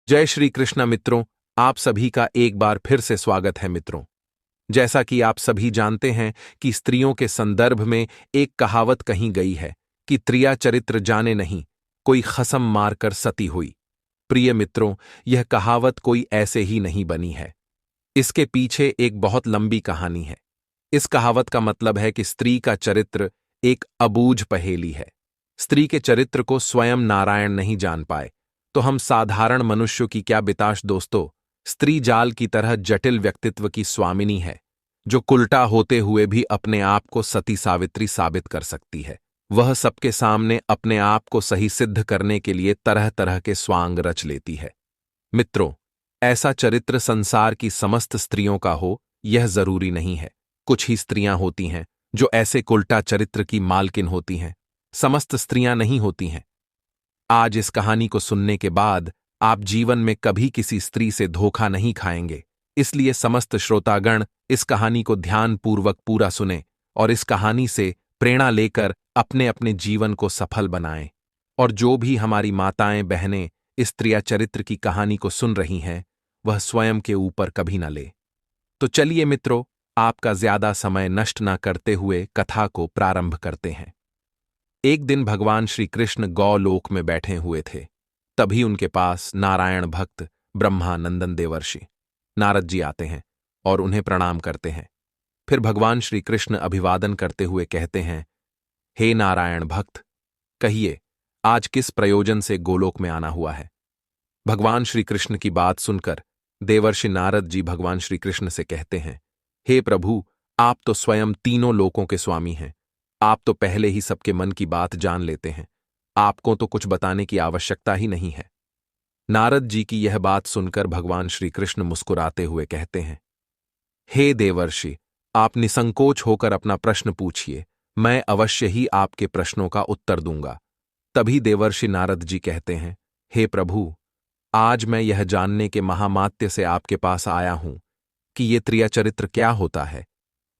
जय श्री कृष्ण मित्रों। आप सभी का एक बार फिर से स्वागत है मित्रों। जैसा कि आप सभी जानते हैं कि स्त्रियों के संदर्भ में एक कहावत कही गई है कि त्रिया चरित्र जाने नहीं, कोई खसम मारकर सती हुई। प्रिय मित्रों, यह कहावत कोई ऐसे ही नहीं बनी है। इसके पीछे एक बहुत लंबी कहानी है। इस कहावत का मतलब है कि स्त्री का चरित्र एक अबूझ पहेली है। स्त्री के चरित्र को स्वयं नारायण नहीं जान पाए तो हम साधारण मनुष्यों की क्या बिताश दोस्तों। स्त्री जाल की तरह जटिल व्यक्तित्व की स्वामिनी है, जो कुलटा होते हुए भी अपने आप को सती सावित्री साबित कर सकती है। वह सबके सामने अपने आप को सही सिद्ध करने के लिए तरह तरह के स्वांग रच लेती है। मित्रों, ऐसा चरित्र संसार की समस्त स्त्रियों का हो यह जरूरी नहीं है। कुछ ही स्त्रियां होती हैं जो ऐसे कुलटा चरित्र की मालकिन होती हैं। समस्त स्त्रियां नहीं होती हैं। आज इस कहानी को सुनने के बाद आप जीवन में कभी किसी स्त्री से धोखा नहीं खाएंगे। इसलिए समस्त श्रोतागण इस कहानी को ध्यानपूर्वक पूरा सुने और इस कहानी से प्रेरणा लेकर अपने अपने जीवन को सफल बनाएं। और जो भी हमारी माताएं बहनें इस त्रिया चरित्र की कहानी को सुन रही हैं, वह स्वयं के ऊपर कभी न ले। तो चलिए मित्रों, आपका ज्यादा समय नष्ट न करते हुए कथा को प्रारंभ करते हैं। एक दिन भगवान श्री कृष्ण गौलोक में बैठे हुए थे। तभी उनके पास नारायण भक्त ब्रह्मानंदन देवर्षि नारद जी आते हैं और उन्हें प्रणाम करते हैं। फिर भगवान श्री कृष्ण अभिवादन करते हुए कहते हैं, हे नारायण भक्त, कहिए आज किस प्रयोजन से गोलोक में आना हुआ है। भगवान श्री कृष्ण की बात सुनकर देवर्षि नारद जी भगवान श्री कृष्ण से कहते हैं, हे प्रभु, आप तो स्वयं तीनों लोकों के स्वामी हैं। आप तो पहले ही सबके मन की बात जान लेते हैं। आपको तो कुछ बताने की आवश्यकता ही नहीं है। नारद जी की यह बात सुनकर भगवान श्री कृष्ण मुस्कुराते हुए कहते हैं, हे देवर्षि, आप निसंकोच होकर अपना प्रश्न पूछिए, मैं अवश्य ही आपके प्रश्नों का उत्तर दूंगा। तभी देवर्षि नारद जी कहते हैं, हे प्रभु, आज मैं यह जानने के महामात्य से आपके पास आया हूं कि ये त्रिया चरित्र क्या होता है,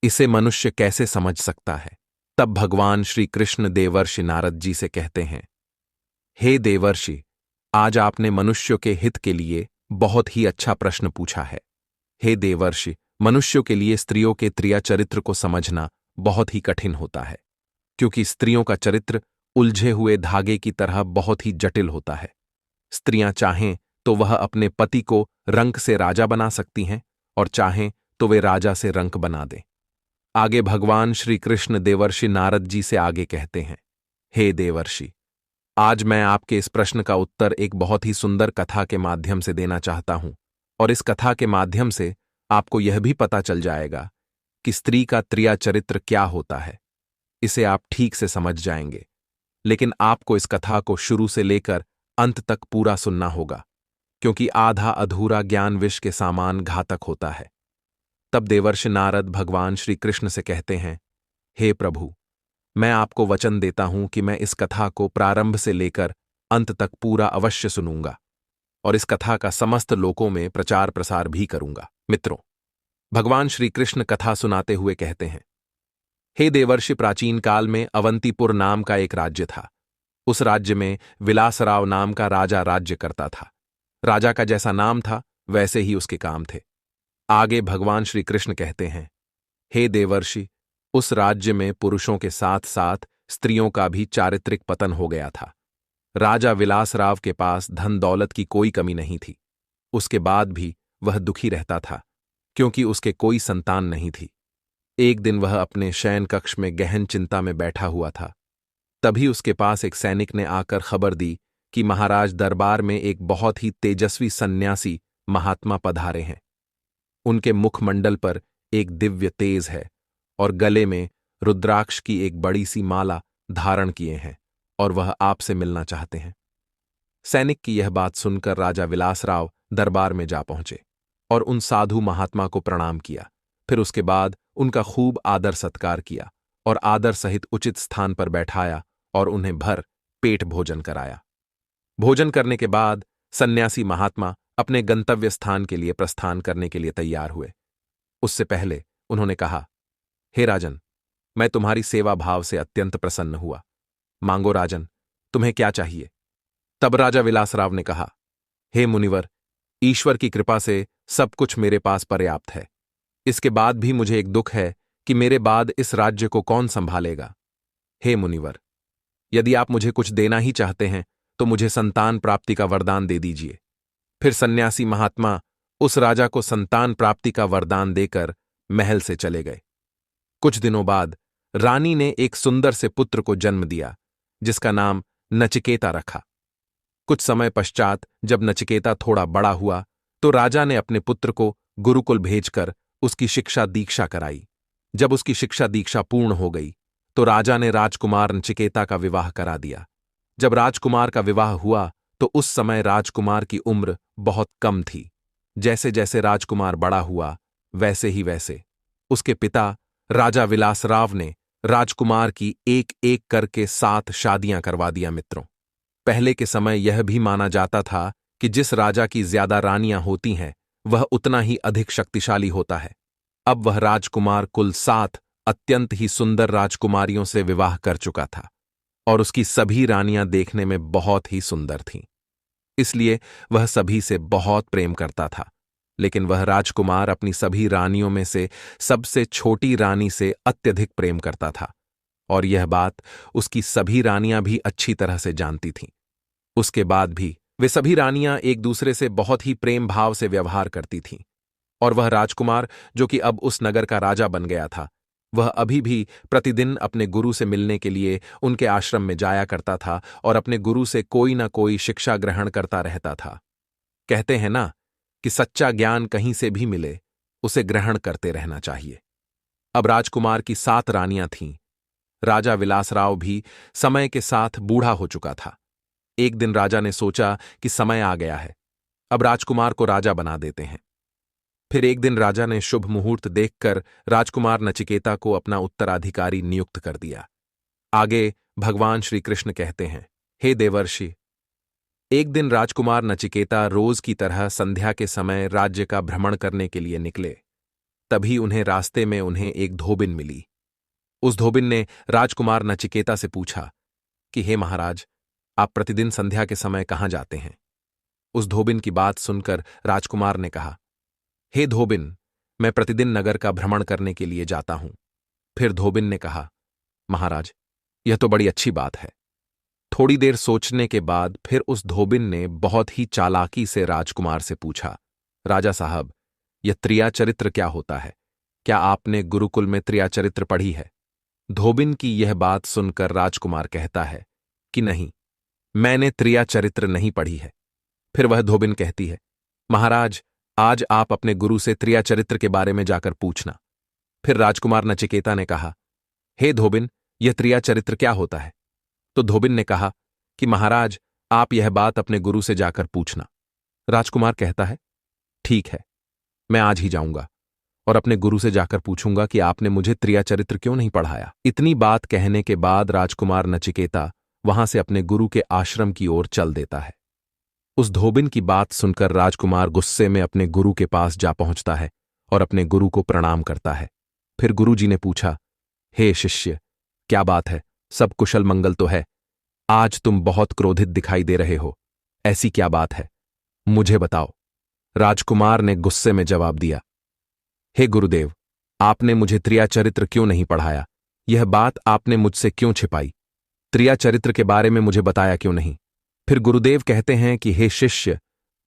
इसे मनुष्य कैसे समझ सकता है। तब भगवान श्री कृष्ण देवर्षि नारद जी से कहते हैं, हे देवर्षि, आज आपने मनुष्यों के हित के लिए बहुत ही अच्छा प्रश्न पूछा है। हे देवर्षि, मनुष्यों के लिए स्त्रियों के त्रिया चरित्र को समझना बहुत ही कठिन होता है, क्योंकि स्त्रियों का चरित्र उलझे हुए धागे की तरह बहुत ही जटिल होता है। स्त्रियां चाहें तो वह अपने पति को रंक से राजा बना सकती हैं और चाहें तो वे राजा से रंक बना दें। आगे भगवान श्री कृष्ण देवर्षि नारद जी से आगे कहते हैं, हे देवर्षि, आज मैं आपके इस प्रश्न का उत्तर एक बहुत ही सुंदर कथा के माध्यम से देना चाहता हूं। और इस कथा के माध्यम से आपको यह भी पता चल जाएगा कि स्त्री का त्रिया चरित्र क्या होता है। इसे आप ठीक से समझ जाएंगे। लेकिन आपको इस कथा को शुरू से लेकर अंत तक पूरा सुनना होगा, क्योंकि आधा अधूरा ज्ञान विष के समान घातक होता है। तब देवर्षि नारद भगवान श्री कृष्ण से कहते हैं, हे प्रभु, मैं आपको वचन देता हूं कि मैं इस कथा को प्रारंभ से लेकर अंत तक पूरा अवश्य सुनूंगा और इस कथा का समस्त लोकों में प्रचार प्रसार भी करूंगा। मित्रों, भगवान श्री कृष्ण कथा सुनाते हुए कहते हैं, हे देवर्षि, प्राचीन काल में अवंतीपुर नाम का एक राज्य था। उस राज्य में विलासराव नाम का राजा राज्य करता था। राजा का जैसा नाम था वैसे ही उसके काम थे। आगे भगवान श्री कृष्ण कहते हैं, हे देवर्षि, उस राज्य में पुरुषों के साथ साथ स्त्रियों का भी चारित्रिक पतन हो गया था। राजा विलासराव के पास धन दौलत की कोई कमी नहीं थी। उसके बाद भी वह दुखी रहता था, क्योंकि उसके कोई संतान नहीं थी। एक दिन वह अपने शयन कक्ष में गहन चिंता में बैठा हुआ था। तभी उसके पास एक सैनिक ने आकर खबर दी कि महाराज दरबार में एक बहुत ही तेजस्वी सन्यासी महात्मा पधारे हैं। उनके मुखमंडल पर एक दिव्य तेज है और गले में रुद्राक्ष की एक बड़ी सी माला धारण किए हैं और वह आपसे मिलना चाहते हैं। सैनिक की यह बात सुनकर राजा विलासराव दरबार में जा पहुंचे और उन साधु महात्मा को प्रणाम किया। फिर उसके बाद उनका खूब आदर सत्कार किया और आदर सहित उचित स्थान पर बैठाया और उन्हें भर पेट भोजन कराया। भोजन करने के बाद सन्यासी महात्मा अपने गंतव्य स्थान के लिए प्रस्थान करने के लिए तैयार हुए। उससे पहले उन्होंने कहा, हे राजन, मैं तुम्हारी सेवा भाव से अत्यंत प्रसन्न हुआ। मांगो राजन, तुम्हें क्या चाहिए। तब राजा विलासराव ने कहा, हे मुनिवर, ईश्वर की कृपा से सब कुछ मेरे पास पर्याप्त है। इसके बाद भी मुझे एक दुख है कि मेरे बाद इस राज्य को कौन संभालेगा। हे मुनिवर, यदि आप मुझे कुछ देना ही चाहते हैं तो मुझे संतान प्राप्ति का वरदान दे दीजिए। फिर सन्यासी महात्मा उस राजा को संतान प्राप्ति का वरदान देकर महल से चले गए। कुछ दिनों बाद रानी ने एक सुंदर से पुत्र को जन्म दिया, जिसका नाम नचिकेता रखा। कुछ समय पश्चात जब नचिकेता थोड़ा बड़ा हुआ तो राजा ने अपने पुत्र को गुरुकुल भेजकर उसकी शिक्षा दीक्षा कराई। जब उसकी शिक्षा दीक्षा पूर्ण हो गई तो राजा ने राजकुमार नचिकेता का विवाह करा दिया। जब राजकुमार का विवाह हुआ तो उस समय राजकुमार की उम्र बहुत कम थी। जैसे जैसे राजकुमार बड़ा हुआ वैसे ही वैसे उसके पिता राजा विलासराव ने राजकुमार की एक एक करके 7 शादियां करवा दिया। मित्रों, पहले के समय यह भी माना जाता था कि जिस राजा की ज्यादा रानियां होती हैं वह उतना ही अधिक शक्तिशाली होता है। अब वह राजकुमार कुल 7 अत्यंत ही सुंदर राजकुमारियों से विवाह कर चुका था और उसकी सभी रानियां देखने में बहुत ही सुंदर थीं। इसलिए वह सभी से बहुत प्रेम करता था। लेकिन वह राजकुमार अपनी सभी रानियों में से सबसे छोटी रानी से अत्यधिक प्रेम करता था और यह बात उसकी सभी रानियां भी अच्छी तरह से जानती थीं। उसके बाद भी वे सभी रानियां एक दूसरे से बहुत ही प्रेम भाव से व्यवहार करती थीं और वह राजकुमार, जो कि अब उस नगर का राजा बन गया था, वह अभी भी प्रतिदिन अपने गुरु से मिलने के लिए उनके आश्रम में जाया करता था और अपने गुरु से कोई ना कोई शिक्षा ग्रहण करता रहता था। कहते हैं ना कि सच्चा ज्ञान कहीं से भी मिले उसे ग्रहण करते रहना चाहिए। अब राजकुमार की 7 रानियां थीं। राजा विलासराव भी समय के साथ बूढ़ा हो चुका था। एक दिन राजा ने सोचा कि समय आ गया है, अब राजकुमार को राजा बना देते हैं। फिर एक दिन राजा ने शुभ मुहूर्त देखकर राजकुमार नचिकेता को अपना उत्तराधिकारी नियुक्त कर दिया। आगे भगवान श्री कृष्ण कहते हैं, हे देवर्षि, एक दिन राजकुमार नचिकेता रोज की तरह संध्या के समय राज्य का भ्रमण करने के लिए निकले। तभी उन्हें रास्ते में एक धोबिन मिली। उस धोबिन ने राजकुमार नचिकेता से पूछा कि हे महाराज, आप प्रतिदिन संध्या के समय कहाँ जाते हैं? उस धोबिन की बात सुनकर राजकुमार ने कहा, हे धोबिन, मैं प्रतिदिन नगर का भ्रमण करने के लिए जाता हूं। फिर धोबिन ने कहा, महाराज, यह तो बड़ी अच्छी बात है। थोड़ी देर सोचने के बाद फिर उस धोबिन ने बहुत ही चालाकी से राजकुमार से पूछा, राजा साहब, यह त्रियाचरित्र क्या होता है? क्या आपने गुरुकुल में त्रियाचरित्र पढ़ी है? धोबिन की यह बात सुनकर राजकुमार कहता है कि नहीं, मैंने त्रियाचरित्र नहीं पढ़ी है। फिर वह धोबिन कहती है, महाराज, आज आप अपने गुरु से त्रियाचरित्र के बारे में जाकर पूछना। फिर राजकुमार नचिकेता ने कहा, हे धोबिन, यह त्रियाचरित्र क्या होता है? तो धोबिन ने कहा कि महाराज, आप यह बात अपने गुरु से जाकर पूछना। राजकुमार कहता है, ठीक है, मैं आज ही जाऊंगा और अपने गुरु से जाकर पूछूंगा कि आपने मुझे त्रियाचरित्र क्यों नहीं पढ़ाया। इतनी बात कहने के बाद राजकुमार नचिकेता वहां से अपने गुरु के आश्रम की ओर चल देता है। उस धोबिन की बात सुनकर राजकुमार गुस्से में अपने गुरु के पास जा पहुंचता है और अपने गुरु को प्रणाम करता है। फिर गुरुजी ने पूछा, हे शिष्य, क्या बात है? सब कुशल मंगल तो है? आज तुम बहुत क्रोधित दिखाई दे रहे हो, ऐसी क्या बात है? मुझे बताओ। राजकुमार ने गुस्से में जवाब दिया, हे गुरुदेव, आपने मुझे त्रियाचरित्र क्यों नहीं पढ़ाया? यह बात आपने मुझसे क्यों छिपाई? त्रियाचरित्र के बारे में मुझे बताया क्यों नहीं? फिर गुरुदेव कहते हैं कि हे शिष्य,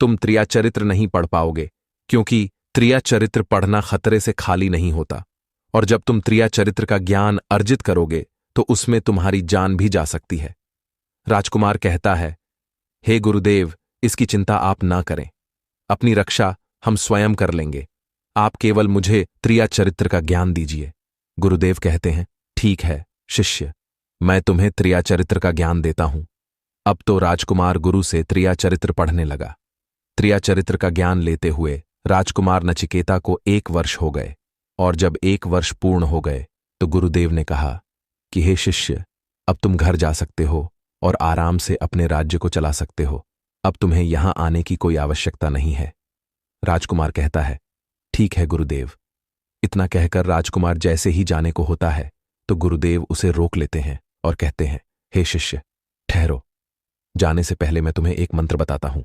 तुम त्रियाचरित्र नहीं पढ़ पाओगे, क्योंकि त्रियाचरित्र पढ़ना खतरे से खाली नहीं होता, और जब तुम त्रियाचरित्र का ज्ञान अर्जित करोगे तो उसमें तुम्हारी जान भी जा सकती है। राजकुमार कहता है, हे गुरुदेव, इसकी चिंता आप ना करें, अपनी रक्षा हम स्वयं कर लेंगे, आप केवल मुझे त्रियाचरित्र का ज्ञान दीजिए। गुरुदेव कहते हैं, ठीक है शिष्य, मैं तुम्हें त्रियाचरित्र का ज्ञान देता हूं। अब तो राजकुमार गुरु से त्रियाचरित्र पढ़ने लगा। त्रियाचरित्र का ज्ञान लेते हुए राजकुमार नचिकेता को 1 वर्ष हो गए, और जब 1 वर्ष पूर्ण हो गए तो गुरुदेव ने कहा कि हे शिष्य, अब तुम घर जा सकते हो और आराम से अपने राज्य को चला सकते हो। अब तुम्हें यहां आने की कोई आवश्यकता नहीं है। राजकुमार कहता है, ठीक है गुरुदेव। इतना कहकर राजकुमार जैसे ही जाने को होता है तो गुरुदेव उसे रोक लेते हैं और कहते हैं, हे शिष्य, ठहरो, जाने से पहले मैं तुम्हें एक मंत्र बताता हूं।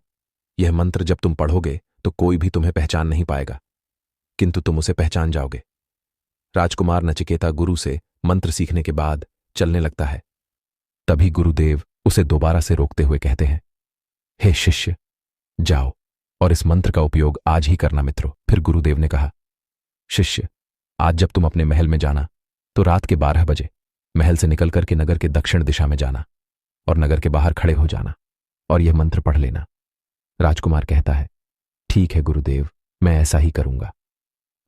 यह मंत्र जब तुम पढ़ोगे तो कोई भी तुम्हें पहचान नहीं पाएगा, किंतु तुम उसे पहचान जाओगे। राजकुमार नचिकेता गुरु से मंत्र सीखने के बाद चलने लगता है। तभी गुरुदेव उसे दोबारा से रोकते हुए कहते हैं, हे शिष्य, जाओ और इस मंत्र का उपयोग आज ही करना मित्रों। फिर गुरुदेव ने कहा, शिष्य, आज जब तुम अपने महल में जाना तो रात के 12 बजे महल से निकल करके नगर के दक्षिण दिशा में जाना और नगर के बाहर खड़े हो जाना और यह मंत्र पढ़ लेना। राजकुमार कहता है, ठीक है गुरुदेव, मैं ऐसा ही करूंगा।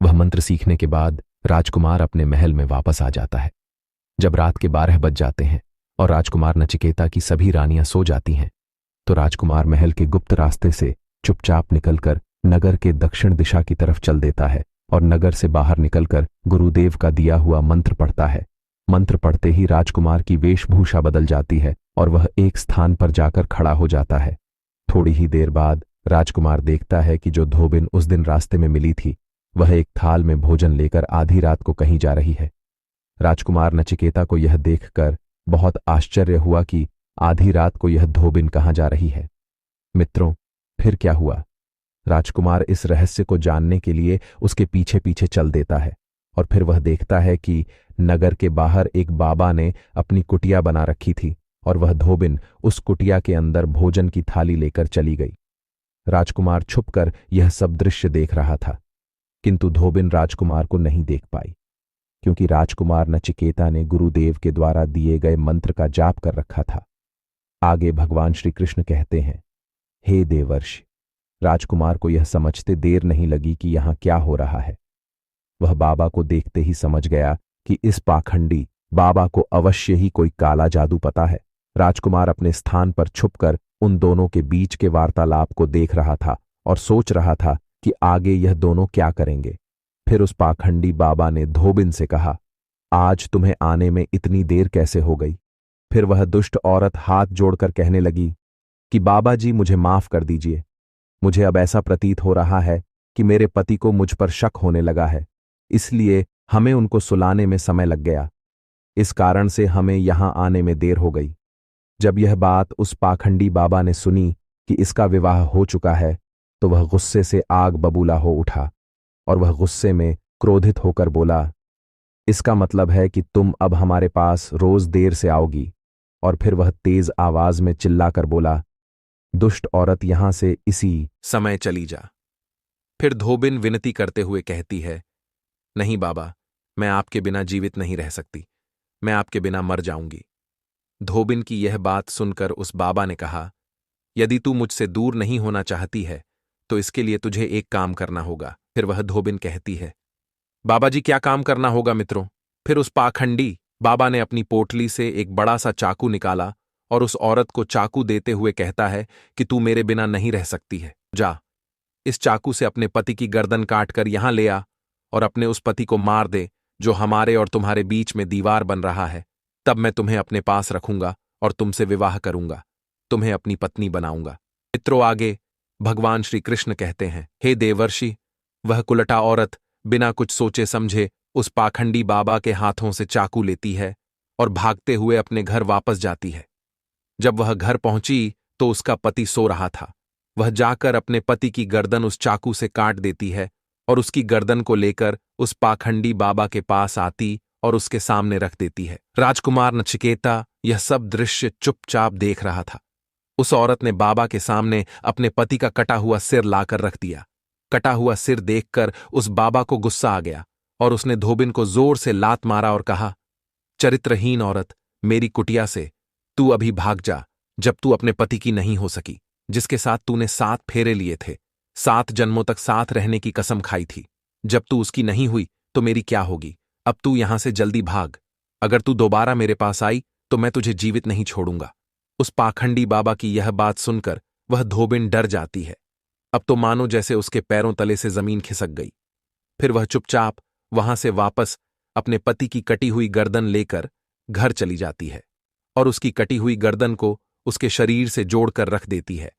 वह मंत्र सीखने के बाद राजकुमार अपने महल में वापस आ जाता है। जब रात के 12 बज जाते हैं और राजकुमार नचिकेता की सभी रानियां सो जाती हैं, तो राजकुमार महल के गुप्त रास्ते से चुपचाप निकलकर नगर के दक्षिण दिशा की तरफ चल देता है और नगर से बाहर निकलकर गुरुदेव का दिया हुआ मंत्र पढ़ता है। मंत्र पढ़ते ही राजकुमार की वेशभूषा बदल जाती है और वह एक स्थान पर जाकर खड़ा हो जाता है। थोड़ी ही देर बाद राजकुमार देखता है कि जो धोबिन उस दिन रास्ते में मिली थी, वह एक थाल में भोजन लेकर आधी रात को कहीं जा रही है। राजकुमार नचिकेता को यह देखकर बहुत आश्चर्य हुआ कि आधी रात को यह धोबिन कहाँ जा रही है। मित्रों, फिर क्या हुआ? राजकुमार इस रहस्य को जानने के लिए उसके पीछे पीछे चल देता है और फिर वह देखता है कि नगर के बाहर एक बाबा ने अपनी कुटिया बना रखी थी और वह धोबिन उस कुटिया के अंदर भोजन की थाली लेकर चली गई। राजकुमार छुपकर यह सब दृश्य देख रहा था, किंतु धोबिन राजकुमार को नहीं देख पाई, क्योंकि राजकुमार नचिकेता ने गुरुदेव के द्वारा दिए गए मंत्र का जाप कर रखा था। आगे भगवान श्री कृष्ण कहते हैं, हे देवर्षि, राजकुमार को यह समझते देर नहीं लगी कि यहां क्या हो रहा है। वह बाबा को देखते ही समझ गया कि इस पाखंडी बाबा को अवश्य ही कोई काला जादू पता है। राजकुमार अपने स्थान पर छुपकर उन दोनों के बीच के वार्तालाप को देख रहा था और सोच रहा था कि आगे यह दोनों क्या करेंगे। फिर उस पाखंडी बाबा ने धोबिन से कहा, आज तुम्हें आने में इतनी देर कैसे हो गई? फिर वह दुष्ट औरत हाथ जोड़कर कहने लगी कि बाबा जी, मुझे माफ कर दीजिए। मुझे अब ऐसा प्रतीत हो रहा है कि मेरे पति को मुझ पर शक होने लगा है, इसलिए हमें उनको सुलाने में समय लग गया। इस कारण से हमें यहां आने में देर हो गई। जब यह बात उस पाखंडी बाबा ने सुनी कि इसका विवाह हो चुका है, तो वह गुस्से से आग बबूला हो उठा और वह गुस्से में क्रोधित होकर बोला, इसका मतलब है कि तुम अब हमारे पास रोज देर से आओगी। और फिर वह तेज आवाज में चिल्लाकर बोला, दुष्ट औरत, यहां से इसी समय चली जा। फिर धोबिन विनती करते हुए कहती है, नहीं बाबा, मैं आपके बिना जीवित नहीं रह सकती, मैं आपके बिना मर जाऊंगी। धोबिन की यह बात सुनकर उस बाबा ने कहा, यदि तू मुझसे दूर नहीं होना चाहती है तो इसके लिए तुझे एक काम करना होगा। फिर वह धोबिन कहती है, बाबा जी, क्या काम करना होगा मित्रों? फिर उस पाखंडी बाबा ने अपनी पोटली से एक बड़ा सा चाकू निकाला और उस औरत को चाकू देते हुए कहता है कि तू मेरे बिना नहीं रह सकती है, जा इस चाकू से अपने पति की गर्दन काटकर यहां ले आ और अपने उस पति को मार दे जो हमारे और तुम्हारे बीच में दीवार बन रहा है। तब मैं तुम्हें अपने पास रखूंगा और तुमसे विवाह करूंगा, तुम्हें अपनी पत्नी बनाऊंगा। मित्रों, आगे भगवान श्री कृष्ण कहते हैं, हे देवर्षि, वह कुलटा औरत बिना कुछ सोचे समझे उस पाखंडी बाबा के हाथों से चाकू लेती है और भागते हुए अपने घर वापस जाती है। जब वह घर पहुंची तो उसका पति सो रहा था। वह जाकर अपने पति की गर्दन उस चाकू से काट देती है और उसकी गर्दन को लेकर उस पाखंडी बाबा के पास आती और उसके सामने रख देती है। राजकुमार नचिकेता यह सब दृश्य चुपचाप देख रहा था। उस औरत ने बाबा के सामने अपने पति का कटा हुआ सिर लाकर रख दिया। कटा हुआ सिर देखकर उस बाबा को गुस्सा आ गया और उसने धोबिन को जोर से लात मारा और कहा, चरित्रहीन औरत, मेरी कुटिया से तू अभी भाग जा, जब तू अपने पति की नहीं हो सकी, जिसके साथ तूने 7 फेरे लिए थे, 7 जन्मों तक साथ रहने की कसम खाई थी। जब तू उसकी नहीं हुई तो मेरी क्या होगी? अब तू यहां से जल्दी भाग। अगर तू दोबारा मेरे पास आई तो मैं तुझे जीवित नहीं छोड़ूंगा। उस पाखंडी बाबा की यह बात सुनकर वह धोबिन डर जाती है। अब तो मानो जैसे उसके पैरों तले से जमीन खिसक गई। फिर वह चुपचाप वहां से वापस अपने पति की कटी हुई गर्दन लेकर घर चली जाती है और उसकी कटी हुई गर्दन को उसके शरीर से जोड़कर रख देती है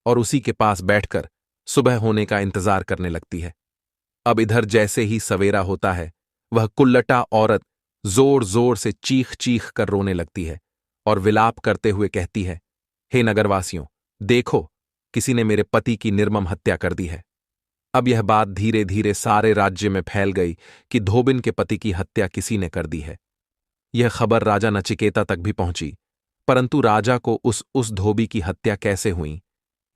और उसी के पास बैठकर सुबह होने का इंतजार करने लगती है। अब इधर जैसे ही सवेरा होता है, वह कुल्लटा औरत जोर जोर से चीख चीख कर रोने लगती है और विलाप करते हुए कहती है, हे नगरवासियों, देखो, किसी ने मेरे पति की निर्मम हत्या कर दी है। अब यह बात धीरे धीरे सारे राज्य में फैल गई कि धोबिन के पति की हत्या किसी ने कर दी है। यह खबर राजा नचिकेता तक भी पहुंची, परंतु राजा को उस धोबी की हत्या कैसे हुई,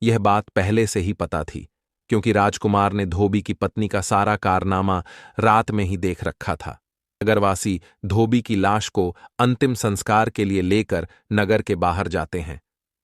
यह बात पहले से ही पता थी, क्योंकि राजकुमार ने धोबी की पत्नी का सारा कारनामा रात में ही देख रखा था। नगरवासी धोबी की लाश को अंतिम संस्कार के लिए लेकर नगर के बाहर जाते हैं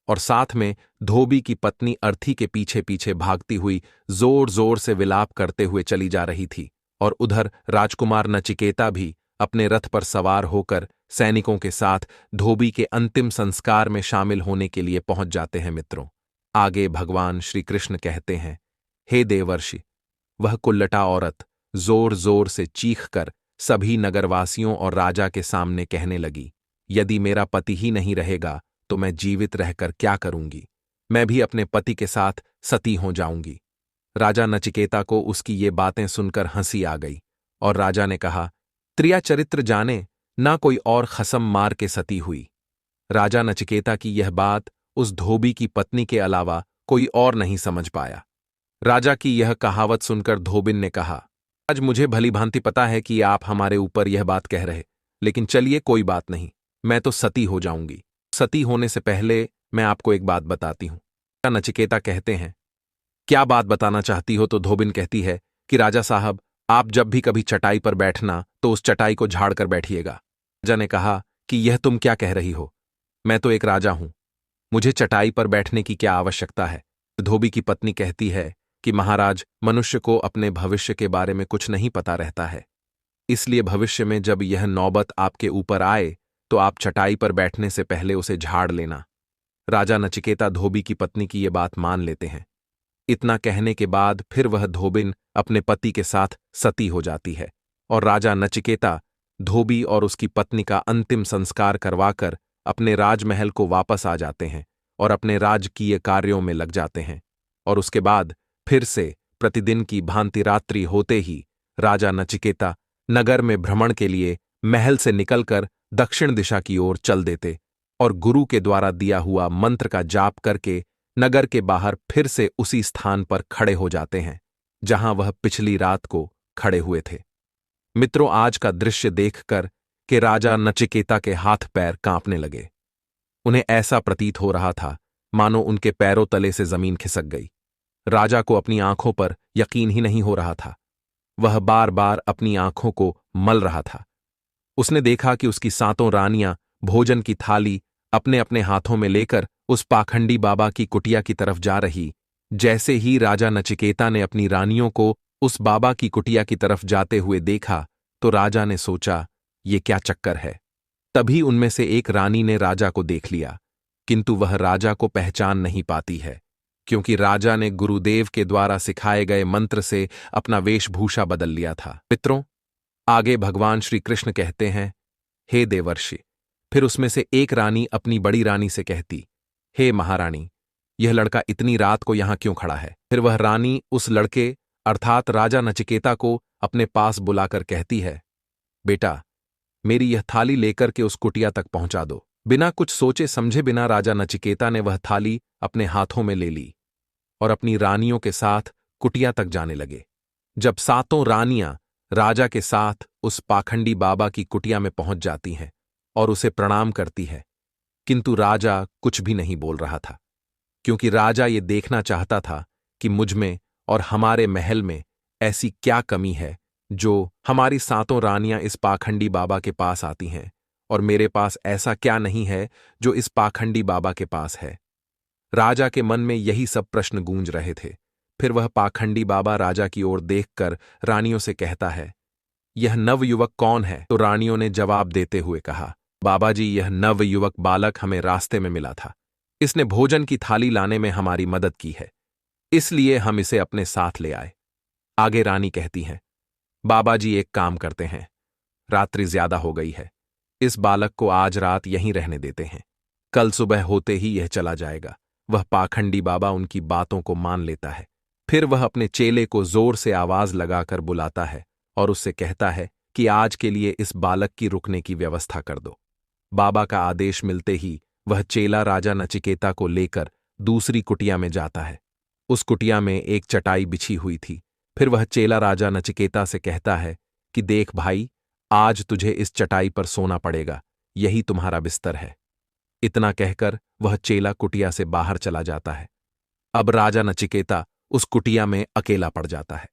और साथ में धोबी की पत्नी अर्थी के पीछे पीछे भागती हुई जोर जोर से विलाप करते हुए चली जा रही थी। और उधर राजकुमार नचिकेता भी अपने रथ पर सवार होकर सैनिकों के साथ धोबी के अंतिम संस्कार में शामिल होने के लिए पहुंच जाते हैं। मित्रों, आगे भगवान श्री कृष्ण कहते हैं, हे देवर्षि, वह कुल्लटा औरत जोर जोर से चीख कर सभी नगरवासियों और राजा के सामने कहने लगी, यदि मेरा पति ही नहीं रहेगा तो मैं जीवित रहकर क्या करूंगी? मैं भी अपने पति के साथ सती हो जाऊंगी। राजा नचिकेता को उसकी ये बातें सुनकर हंसी आ गई और राजा ने कहा, त्रिया चरित्र जाने ना कोई और खसम मार के सती हुई। राजा नचिकेता की यह बात उस धोबी की पत्नी के अलावा कोई और नहीं समझ पाया। राजा की यह कहावत सुनकर धोबिन ने कहा, आज मुझे भली भांति पता है कि आप हमारे ऊपर यह बात कह रहे, लेकिन चलिए कोई बात नहीं, मैं तो सती हो जाऊंगी। सती होने से पहले मैं आपको एक बात बताती हूं। नचिकेता कहते हैं, क्या बात बताना चाहती हो? तो धोबिन कहती है कि राजा साहब, आप जब भी कभी चटाई पर बैठना तो उस चटाई को झाड़ कर बैठिएगा। राजा ने कहा कि यह तुम क्या कह रही हो? मैं तो एक राजा हूं, मुझे चटाई पर बैठने की क्या आवश्यकता है? धोबी की पत्नी कहती है कि महाराज, मनुष्य को अपने भविष्य के बारे में कुछ नहीं पता रहता है, इसलिए भविष्य में जब यह नौबत आपके ऊपर आए तो आप चटाई पर बैठने से पहले उसे झाड़ लेना। राजा नचिकेता धोबी की पत्नी की ये बात मान लेते हैं। इतना कहने के बाद फिर वह धोबिन अपने पति के साथ सती हो जाती है और राजा नचिकेता धोबी और उसकी पत्नी का अंतिम संस्कार करवाकर अपने राजमहल को वापस आ जाते हैं और अपने राजकीय कार्यों में लग जाते हैं। और उसके बाद फिर से प्रतिदिन की भांति रात्रि होते ही राजा नचिकेता नगर में भ्रमण के लिए महल से निकलकर दक्षिण दिशा की ओर चल देते और गुरु के द्वारा दिया हुआ मंत्र का जाप करके नगर के बाहर फिर से उसी स्थान पर खड़े हो जाते हैं जहां वह पिछली रात को खड़े हुए थे। मित्रों, आज का दृश्य देखकर कि राजा नचिकेता के हाथ पैर कांपने लगे। उन्हें ऐसा प्रतीत हो रहा था मानो उनके पैरों तले से जमीन खिसक गई। राजा को अपनी आंखों पर यकीन ही नहीं हो रहा था। वह बार बार अपनी आंखों को मल रहा था। उसने देखा कि उसकी 7 रानियां भोजन की थाली अपने अपने हाथों में लेकर उस पाखंडी बाबा की कुटिया की तरफ जा रही। जैसे ही राजा नचिकेता ने अपनी रानियों को उस बाबा की कुटिया की तरफ जाते हुए देखा तो राजा ने सोचा, ये क्या चक्कर है। तभी उनमें से एक रानी ने राजा को देख लिया, किंतु वह राजा को पहचान नहीं पाती है, क्योंकि राजा ने गुरुदेव के द्वारा सिखाए गए मंत्र से अपना वेशभूषा बदल लिया था। मित्रों, आगे भगवान श्री कृष्ण कहते हैं, हे देवर्षि। फिर उसमें से एक रानी अपनी बड़ी रानी से कहती, हे महारानी, यह लड़का इतनी रात को यहां क्यों खड़ा है? फिर वह रानी उस लड़के अर्थात राजा नचिकेता को अपने पास बुलाकर कहती है, बेटा, मेरी यह थाली लेकर के उस कुटिया तक पहुंचा दो। बिना कुछ सोचे समझे बिना राजा नचिकेता ने वह थाली अपने हाथों में ले ली और अपनी रानियों के साथ कुटिया तक जाने लगे। जब 7 रानियां राजा के साथ उस पाखंडी बाबा की कुटिया में पहुंच जाती हैं और उसे प्रणाम करती है, किंतु राजा कुछ भी नहीं बोल रहा था, क्योंकि राजा ये देखना चाहता था कि मुझ में और हमारे महल में ऐसी क्या कमी है जो हमारी 7 रानियां इस पाखंडी बाबा के पास आती हैं और मेरे पास ऐसा क्या नहीं है जो इस पाखंडी बाबा के पास है। राजा के मन में यही सब प्रश्न गूंज रहे थे। फिर वह पाखंडी बाबा राजा की ओर देखकर रानियों से कहता है, यह नवयुवक कौन है? तो रानियों ने जवाब देते हुए कहा, बाबा जी, यह नवयुवक बालक हमें रास्ते में मिला था। इसने भोजन की थाली लाने में हमारी मदद की है, इसलिए हम इसे अपने साथ ले आए। आगे रानी कहती हैं, बाबा जी, एक काम करते हैं, रात्रि ज्यादा हो गई है, इस बालक को आज रात यहीं रहने देते हैं, कल सुबह होते ही यह चला जाएगा। वह पाखंडी बाबा उनकी बातों को मान लेता है। फिर वह अपने चेले को जोर से आवाज लगाकर बुलाता है और उससे कहता है कि आज के लिए इस बालक की रुकने की व्यवस्था कर दो। बाबा का आदेश मिलते ही वह चेला राजा नचिकेता को लेकर दूसरी कुटिया में जाता है उस कुटिया में एक चटाई बिछी हुई थी। फिर वह चेला राजा नचिकेता से कहता है कि देख भाई, आज तुझे इस चटाई पर सोना पड़ेगा, यही तुम्हारा बिस्तर है। इतना कहकर वह चेला कुटिया से बाहर चला जाता है। अब राजा नचिकेता उस कुटिया में अकेला पड़ जाता है।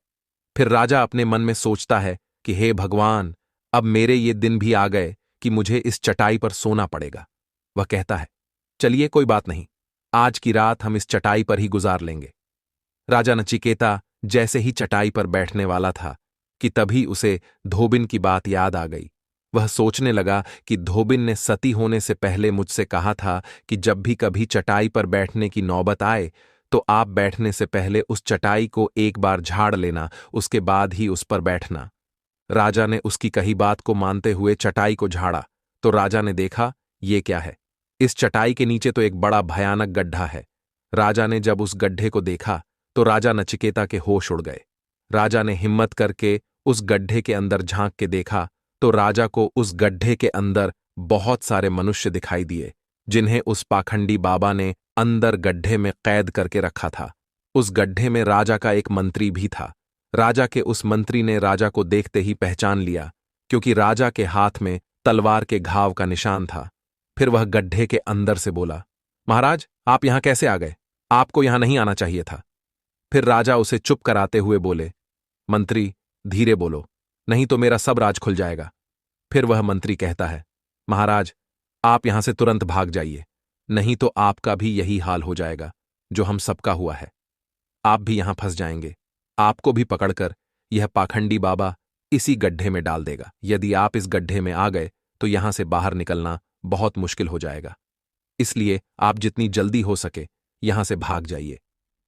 फिर राजा अपने मन में सोचता है कि हे भगवान, अब मेरे ये दिन भी आ गए कि मुझे इस चटाई पर सोना पड़ेगा। वह कहता है, चलिए कोई बात नहीं, आज की रात हम इस चटाई पर ही गुजार लेंगे। राजा नचिकेता जैसे ही चटाई पर बैठने वाला था कि तभी उसे धोबिन की बात याद आ गई। वह सोचने लगा कि धोबिन ने सती होने से पहले मुझसे कहा था कि जब भी कभी चटाई पर बैठने की नौबत आए तो आप बैठने से पहले उस चटाई को एक बार झाड़ लेना, उसके बाद ही उस पर बैठना। राजा ने उसकी कही बात को मानते हुए चटाई को झाड़ा तो राजा ने देखा, ये क्या है? इस चटाई के नीचे तो एक बड़ा भयानक गड्ढा है। राजा ने जब उस गड्ढे को देखा तो राजा नचिकेता के होश उड़ गए। राजा ने हिम्मत करके उस गड्ढे के अंदर झांक के देखा तो राजा को उस गड्ढे के अंदर बहुत सारे मनुष्य दिखाई दिए, जिन्हें उस पाखंडी बाबा ने अंदर गड्ढे में कैद करके रखा था। उस गड्ढे में राजा का एक मंत्री भी था। राजा के उस मंत्री ने राजा को देखते ही पहचान लिया, क्योंकि राजा के हाथ में तलवार के घाव का निशान था। फिर वह गड्ढे के अंदर से बोला, महाराज, आप यहां कैसे आ गए? आपको यहां नहीं आना चाहिए था। फिर राजा उसे चुप कराते हुए बोले, मंत्री, धीरे बोलो, नहीं तो मेरा सब राज खुल जाएगा। फिर वह मंत्री कहता है, महाराज, आप यहां से तुरंत भाग जाइए, नहीं तो आपका भी यही हाल हो जाएगा जो हम सबका हुआ है। आप भी यहां फंस जाएंगे। आपको भी पकड़कर यह पाखंडी बाबा इसी गड्ढे में डाल देगा। यदि आप इस गड्ढे में आ गए तो यहां से बाहर निकलना बहुत मुश्किल हो जाएगा। इसलिए आप जितनी जल्दी हो सके यहां से भाग जाइए।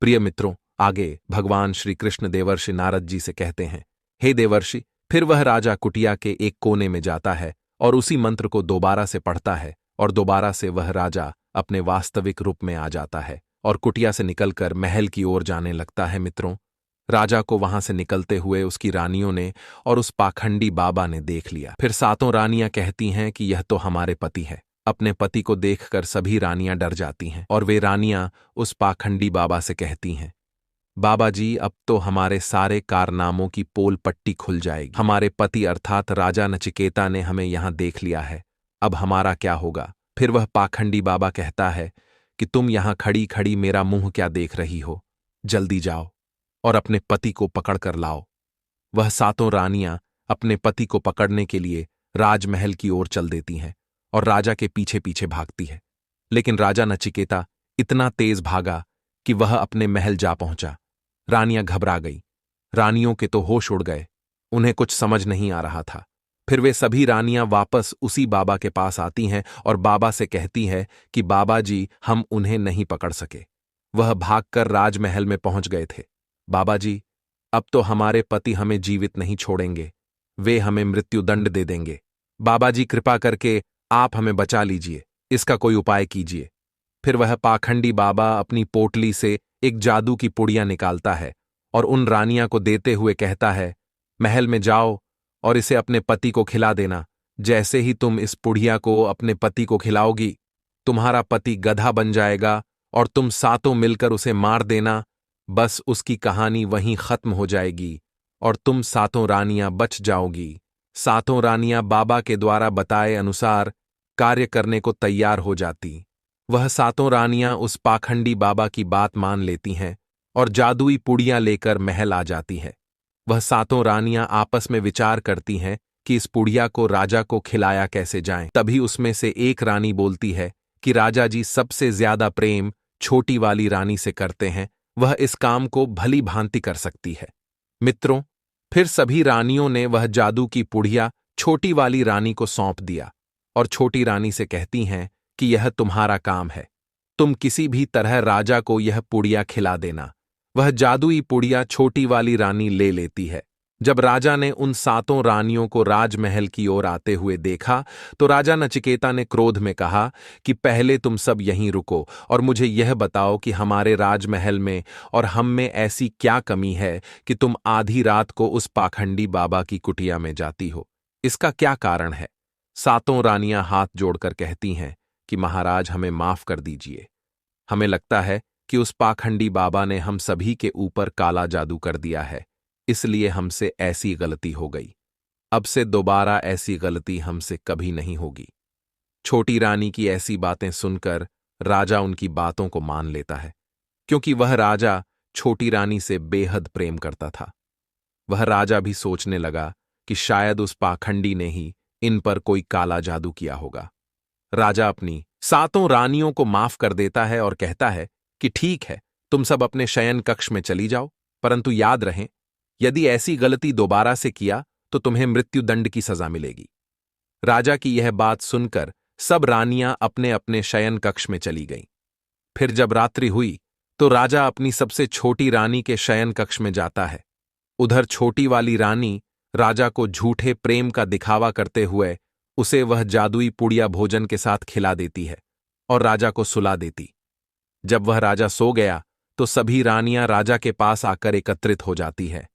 प्रिय मित्रों, आगे भगवान श्री कृष्ण देवर्षि नारद जी से कहते हैं, हे देवर्षि। फिर वह राजा कुटिया के एक कोने में जाता है और उसी मंत्र को दोबारा से पढ़ता है और दोबारा से वह राजा अपने वास्तविक रूप में आ जाता है और कुटिया से निकलकर महल की ओर जाने लगता है। मित्रों, राजा को वहां से निकलते हुए उसकी रानियों ने और उस पाखंडी बाबा ने देख लिया। फिर सातों रानियां कहती हैं कि यह तो हमारे पति है। अपने पति को देखकर सभी रानियां डर जाती हैं और वे रानियां उस पाखंडी बाबा से कहती हैं, बाबा जी, अब तो हमारे सारे कारनामों की पोल पट्टी खुल जाएगी। हमारे पति अर्थात राजा नचिकेता ने हमें यहां देख लिया है, अब हमारा क्या होगा? फिर वह पाखंडी बाबा कहता है कि तुम यहां खड़ी खड़ी मेरा मुंह क्या देख रही हो? जल्दी जाओ और अपने पति को पकड़ कर लाओ। वह सातों रानियां अपने पति को पकड़ने के लिए राजमहल की ओर चल देती हैं और राजा के पीछे पीछे भागती है। लेकिन राजा नचिकेता इतना तेज भागा कि वह अपने महल जा पहुंचा। रानियां घबरा गई। रानियों के तो होश उड़ गए, उन्हें कुछ समझ नहीं आ रहा था। फिर वे सभी रानियां वापस उसी बाबा के पास आती हैं और बाबा से कहती हैं कि बाबा जी, हम उन्हें नहीं पकड़ सके। वह भागकर राजमहल में पहुंच गए थे। बाबा जी, अब तो हमारे पति हमें जीवित नहीं छोड़ेंगे, वे हमें मृत्युदंड दे देंगे। बाबा जी, कृपा करके आप हमें बचा लीजिए, इसका कोई उपाय कीजिए। फिर वह पाखंडी बाबा अपनी पोटली से एक जादू की पुड़िया निकालता है और उन रानियां को देते हुए कहता है, महल में जाओ और इसे अपने पति को खिला देना। जैसे ही तुम इस पुड़िया को अपने पति को खिलाओगी, तुम्हारा पति गधा बन जाएगा और तुम सातों मिलकर उसे मार देना। बस उसकी कहानी वहीं खत्म हो जाएगी और तुम सातों रानियां बच जाओगी। सातों रानियां बाबा के द्वारा बताए अनुसार कार्य करने को तैयार हो जाती। वह सातों रानियां उस पाखंडी बाबा की बात मान लेती हैं और जादुई पुड़ियां लेकर महल आ जाती हैं। वह सातों रानियां आपस में विचार करती हैं कि इस पुड़िया को राजा को खिलाया कैसे जाए। तभी उसमें से एक रानी बोलती है कि राजा जी सबसे ज्यादा प्रेम छोटी वाली रानी से करते हैं, वह इस काम को भली भांति कर सकती है। मित्रों, फिर सभी रानियों ने वह जादू की पुड़िया छोटी वाली रानी को सौंप दिया और छोटी रानी से कहती हैं कि यह तुम्हारा काम है, तुम किसी भी तरह राजा को यह पुड़िया खिला देना। वह जादुई पुड़िया छोटी वाली रानी ले लेती है। जब राजा ने उन सातों रानियों को राजमहल की ओर आते हुए देखा तो राजा नचिकेता ने क्रोध में कहा कि पहले तुम सब यहीं रुको और मुझे यह बताओ कि हमारे राजमहल में और हम में ऐसी क्या कमी है कि तुम आधी रात को उस पाखंडी बाबा की कुटिया में जाती हो? इसका क्या कारण है? सातों रानियां हाथ जोड़कर कहती हैं कि महाराज, हमें माफ कर दीजिए। हमें लगता है कि उस पाखंडी बाबा ने हम सभी के ऊपर काला जादू कर दिया है, इसलिए हमसे ऐसी गलती हो गई। अब से दोबारा ऐसी गलती हमसे कभी नहीं होगी। छोटी रानी की ऐसी बातें सुनकर राजा उनकी बातों को मान लेता है, क्योंकि वह राजा छोटी रानी से बेहद प्रेम करता था। वह राजा भी सोचने लगा कि शायद उस पाखंडी ने ही इन पर कोई काला जादू किया होगा। राजा अपनी सातों रानियों को माफ कर देता है और कहता है कि ठीक है, तुम सब अपने शयन कक्ष में चली जाओ, परंतु याद रहे, यदि ऐसी गलती दोबारा से किया तो तुम्हें मृत्युदंड की सजा मिलेगी। राजा की यह बात सुनकर सब रानियां अपने अपने शयन कक्ष में चली गईं। फिर जब रात्रि हुई तो राजा अपनी सबसे छोटी रानी के शयन कक्ष में जाता है। उधर छोटी वाली रानी राजा को झूठे प्रेम का दिखावा करते हुए उसे वह जादुई पुड़िया भोजन के साथ खिला देती है और राजा को सुला देती। जब वह राजा सो गया तो सभी रानियां राजा के पास आकर एकत्रित हो जाती है।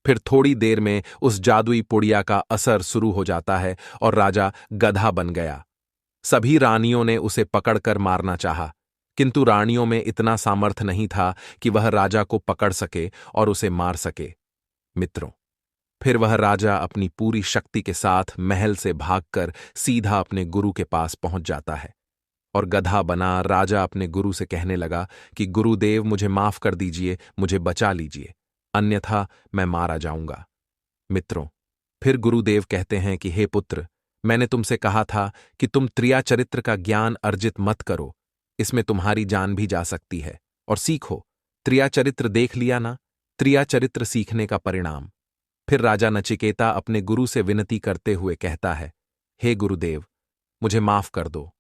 फिर थोड़ी देर में उस जादुई पुड़िया का असर शुरू हो जाता है और राजा गधा बन गया। सभी रानियों ने उसे पकड़कर मारना चाहा, किंतु रानियों में इतना सामर्थ्य नहीं था कि वह राजा को पकड़ सके और उसे मार सके। मित्रों, फिर वह राजा अपनी पूरी शक्ति के साथ महल से भागकर सीधा अपने गुरु के पास पहुंच जाता है और गधा बना राजा अपने गुरु से कहने लगा कि गुरुदेव, मुझे माफ कर दीजिए, मुझे बचा लीजिए, अन्यथा मैं मारा जाऊंगा। मित्रों, फिर गुरुदेव कहते हैं कि हे पुत्र, मैंने तुमसे कहा था कि तुम त्रिया चरित्र का ज्ञान अर्जित मत करो, इसमें तुम्हारी जान भी जा सकती है, और सीखो। त्रिया चरित्र देख लिया ना, त्रिया चरित्र सीखने का परिणाम। फिर राजा नचिकेता अपने गुरु से विनती करते हुए कहता है, हे गुरुदेव, मुझे माफ कर दो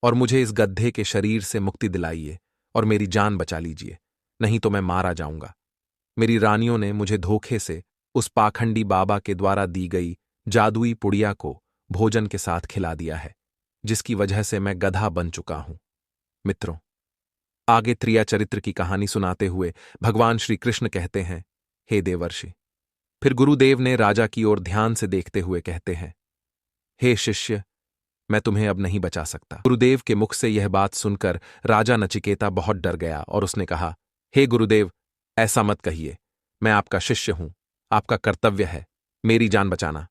और मुझे इस गड्ढे के शरीर से मुक्ति दिलाइए और मेरी जान बचा लीजिए, नहीं तो मैं मारा जाऊंगा। मेरी रानियों ने मुझे धोखे से उस पाखंडी बाबा के द्वारा दी गई जादुई पुड़िया को भोजन के साथ खिला दिया है, जिसकी वजह से मैं गधा बन चुका हूं। मित्रों, आगे त्रिया चरित्र की कहानी सुनाते हुए भगवान श्री कृष्ण कहते हैं, हे देवर्षि। फिर गुरुदेव ने राजा की ओर ध्यान से देखते हुए कहते हैं, हे शिष्य, मैं तुम्हें अब नहीं बचा सकता। गुरुदेव के मुख से यह बात सुनकर राजा नचिकेता बहुत डर गया और उसने कहा, हे गुरुदेव, ऐसा मत कहिए, मैं आपका शिष्य हूं, आपका कर्तव्य है मेरी जान बचाना।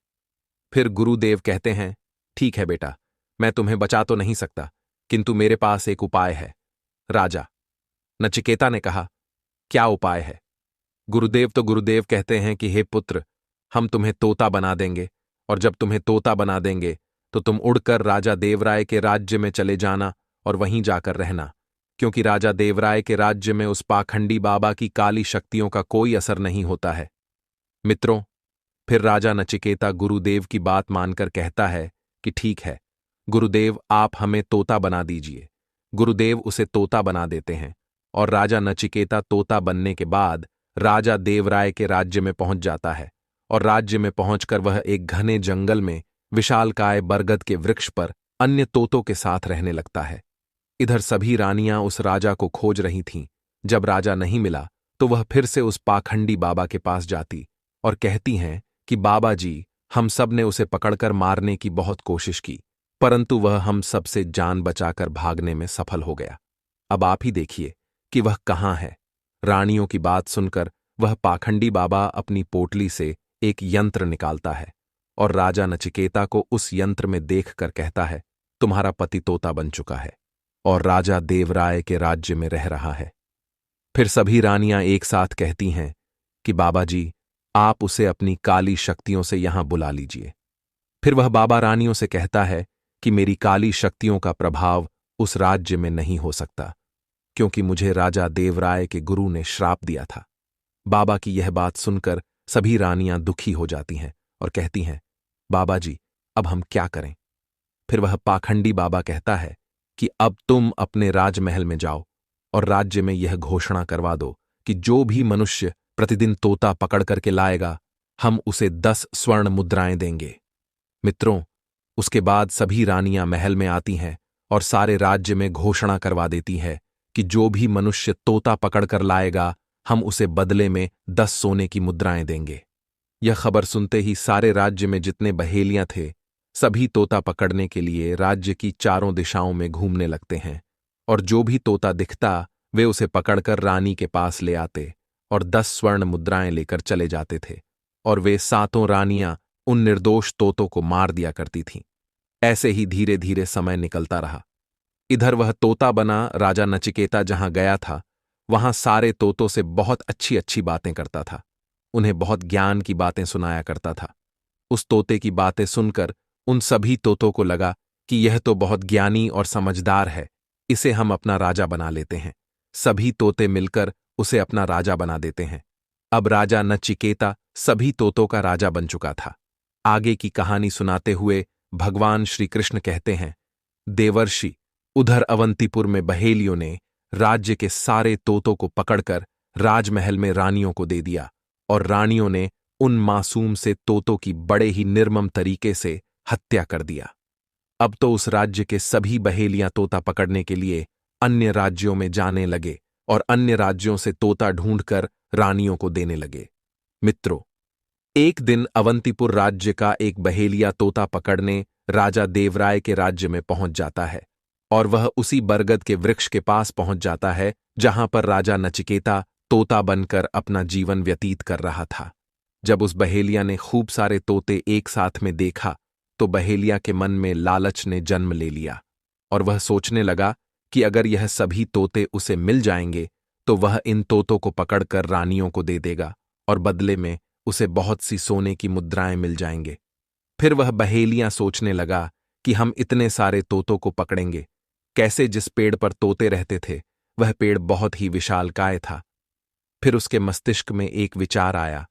फिर गुरुदेव कहते हैं, ठीक है बेटा, मैं तुम्हें बचा तो नहीं सकता, किंतु मेरे पास एक उपाय है। राजा नचिकेता ने कहा, क्या उपाय है? गुरुदेव कहते हैं कि हे पुत्र, हम तुम्हें तोता बना देंगे, और जब तुम्हें तोता बना देंगे तो तुम उड़कर राजा देवराय के राज्य में चले जाना और वहीं जाकर रहना, क्योंकि राजा देवराय के राज्य में उस पाखंडी बाबा की काली शक्तियों का कोई असर नहीं होता है। मित्रों, फिर राजा नचिकेता गुरुदेव की बात मानकर कहता है कि ठीक है गुरुदेव, आप हमें तोता बना दीजिए। गुरुदेव उसे तोता बना देते हैं और राजा नचिकेता तोता बनने के बाद राजा देवराय के राज्य में पहुंच जाता है और राज्य में पहुंचकर वह एक घने जंगल में विशालकाय बरगद के वृक्ष पर अन्य तोतों के साथ रहने लगता है। इधर सभी रानियां उस राजा को खोज रही थीं। जब राजा नहीं मिला तो वह फिर से उस पाखंडी बाबा के पास जाती और कहती हैं कि बाबा जी, हम सब ने उसे पकड़कर मारने की बहुत कोशिश की, परंतु वह हम सबसे जान बचाकर भागने में सफल हो गया। अब आप ही देखिए कि वह कहाँ है। रानियों की बात सुनकर वह पाखंडी बाबा अपनी पोटली से एक यंत्र निकालता है और राजा नचिकेता को उस यंत्र में देखकर कहता है, तुम्हारा पति तोता बन चुका है और राजा देवराय के राज्य में रह रहा है। फिर सभी रानियां एक साथ कहती हैं कि बाबा जी, आप उसे अपनी काली शक्तियों से यहां बुला लीजिए। फिर वह बाबा रानियों से कहता है कि मेरी काली शक्तियों का प्रभाव उस राज्य में नहीं हो सकता, क्योंकि मुझे राजा देवराय के गुरु ने श्राप दिया था। बाबा की यह बात सुनकर सभी रानियां दुखी हो जाती हैं और कहती हैं, बाबा जी, अब हम क्या करें? फिर वह पाखंडी बाबा कहता है कि अब तुम अपने राजमहल में जाओ और राज्य में यह घोषणा करवा दो कि जो भी मनुष्य प्रतिदिन तोता पकड़ करके लाएगा, हम उसे 10 स्वर्ण मुद्राएं देंगे। मित्रों, उसके बाद सभी रानियां महल में आती हैं और सारे राज्य में घोषणा करवा देती है कि जो भी मनुष्य तोता पकड़कर लाएगा, हम उसे बदले में 10 सोने की मुद्राएं देंगे। यह खबर सुनते ही सारे राज्य में जितने बहेलियां थे, सभी तोता पकड़ने के लिए राज्य की चारों दिशाओं में घूमने लगते हैं और जो भी तोता दिखता वे उसे पकड़कर रानी के पास ले आते और 10 स्वर्ण मुद्राएं लेकर चले जाते थे, और वे 7 रानियां उन निर्दोष तोतों को मार दिया करती थीं। ऐसे ही धीरे धीरे समय निकलता रहा। इधर वह तोता बना राजा नचिकेता जहां गया था, वहां सारे तोतों से बहुत अच्छी अच्छी बातें करता था, उन्हें बहुत ज्ञान की बातें सुनाया करता था। उस तोते की बातें सुनकर उन सभी तोतों को लगा कि यह तो बहुत ज्ञानी और समझदार है, इसे हम अपना राजा बना लेते हैं। सभी तोते मिलकर उसे अपना राजा बना देते हैं। अब राजा नचिकेता सभी तोतों का राजा बन चुका था। आगे की कहानी सुनाते हुए भगवान श्री कृष्ण कहते हैं, देवर्षि, उधर अवंतीपुर में बहेलियों ने राज्य के सारे तोतों को पकड़कर राजमहल में रानियों को दे दिया, और रानियों ने उन मासूम से तोतों की बड़े ही निर्मम तरीके से हत्या कर दिया। अब तो उस राज्य के सभी बहेलियां तोता पकड़ने के लिए अन्य राज्यों में जाने लगे और अन्य राज्यों से तोता ढूंढकर रानियों को देने लगे। मित्रों, एक दिन अवंतीपुर राज्य का एक बहेलिया तोता पकड़ने राजा देवराय के राज्य में पहुंच जाता है, और वह उसी बरगद के वृक्ष के पास पहुंच जाता है जहां पर राजा नचिकेता तोता बनकर अपना जीवन व्यतीत कर रहा था। जब उस बहेलिया ने खूब सारे तोते एक साथ में देखा तो बहेलिया के मन में लालच ने जन्म ले लिया, और वह सोचने लगा कि अगर यह सभी तोते उसे मिल जाएंगे तो वह इन तोतों को पकड़कर रानियों को दे देगा, और बदले में उसे बहुत सी सोने की मुद्राएं मिल जाएंगे। फिर वह बहेलियां सोचने लगा कि हम इतने सारे तोतों को पकड़ेंगे कैसे। जिस पेड़ पर तोते रहते थे वह पेड़ बहुत ही विशालकाय था। फिर उसके मस्तिष्क में एक विचार आया।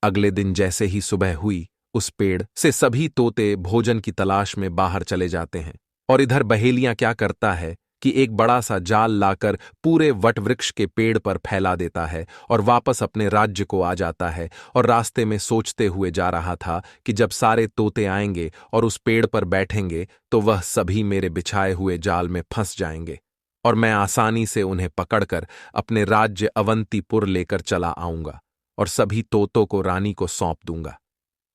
अगले दिन जैसे ही सुबह हुई, उस पेड़ से सभी तोते भोजन की तलाश में बाहर चले जाते हैं, और इधर बहेलियां क्या करता है कि एक बड़ा सा जाल लाकर पूरे वटवृक्ष के पेड़ पर फैला देता है और वापस अपने राज्य को आ जाता है। और रास्ते में सोचते हुए जा रहा था कि जब सारे तोते आएंगे और उस पेड़ पर बैठेंगे तो वह सभी मेरे बिछाए हुए जाल में फंस जाएंगे, और मैं आसानी से उन्हें पकड़कर अपने राज्य अवंतीपुर लेकर चला आऊंगा और सभी तोतों को रानी को सौंप दूंगा।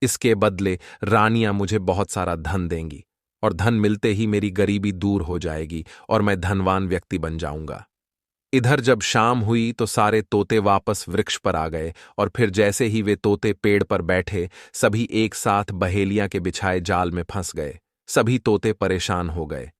इसके बदले रानियां मुझे बहुत सारा धन देंगी, और धन मिलते ही मेरी गरीबी दूर हो जाएगी और मैं धनवान व्यक्ति बन जाऊंगा। इधर जब शाम हुई तो सारे तोते वापस वृक्ष पर आ गए, और फिर जैसे ही वे तोते पेड़ पर बैठे सभी एक साथ बहेलियां के बिछाए जाल में फंस गए। सभी तोते परेशान हो गए।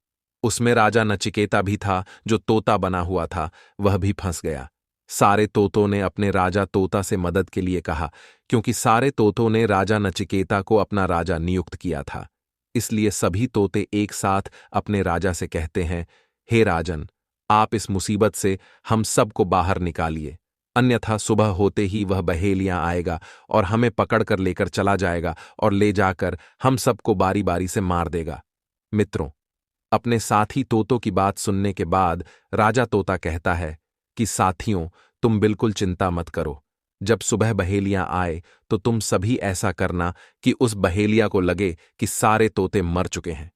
उसमें राजा नचिकेता भी था, जो तोता बना हुआ था, वह भी फंस गया। सारे तोतों ने अपने राजा तोता से मदद के लिए कहा, क्योंकि सारे तोतों ने राजा नचिकेता को अपना राजा नियुक्त किया था। इसलिए सभी तोते एक साथ अपने राजा से कहते हैं, हे राजन, आप इस मुसीबत से हम सबको बाहर निकालिए, अन्यथा सुबह होते ही वह बहेलियां आएगा और हमें पकड़कर लेकर चला जाएगा और ले जाकर हम सबको बारी बारी से मार देगा। मित्रों, अपने साथी तोतों की बात सुनने के बाद राजा तोता कहता है कि साथियों, तुम बिल्कुल चिंता मत करो। जब सुबह बहेलियां आए तो तुम सभी ऐसा करना कि उस बहेलिया को लगे कि सारे तोते मर चुके हैं,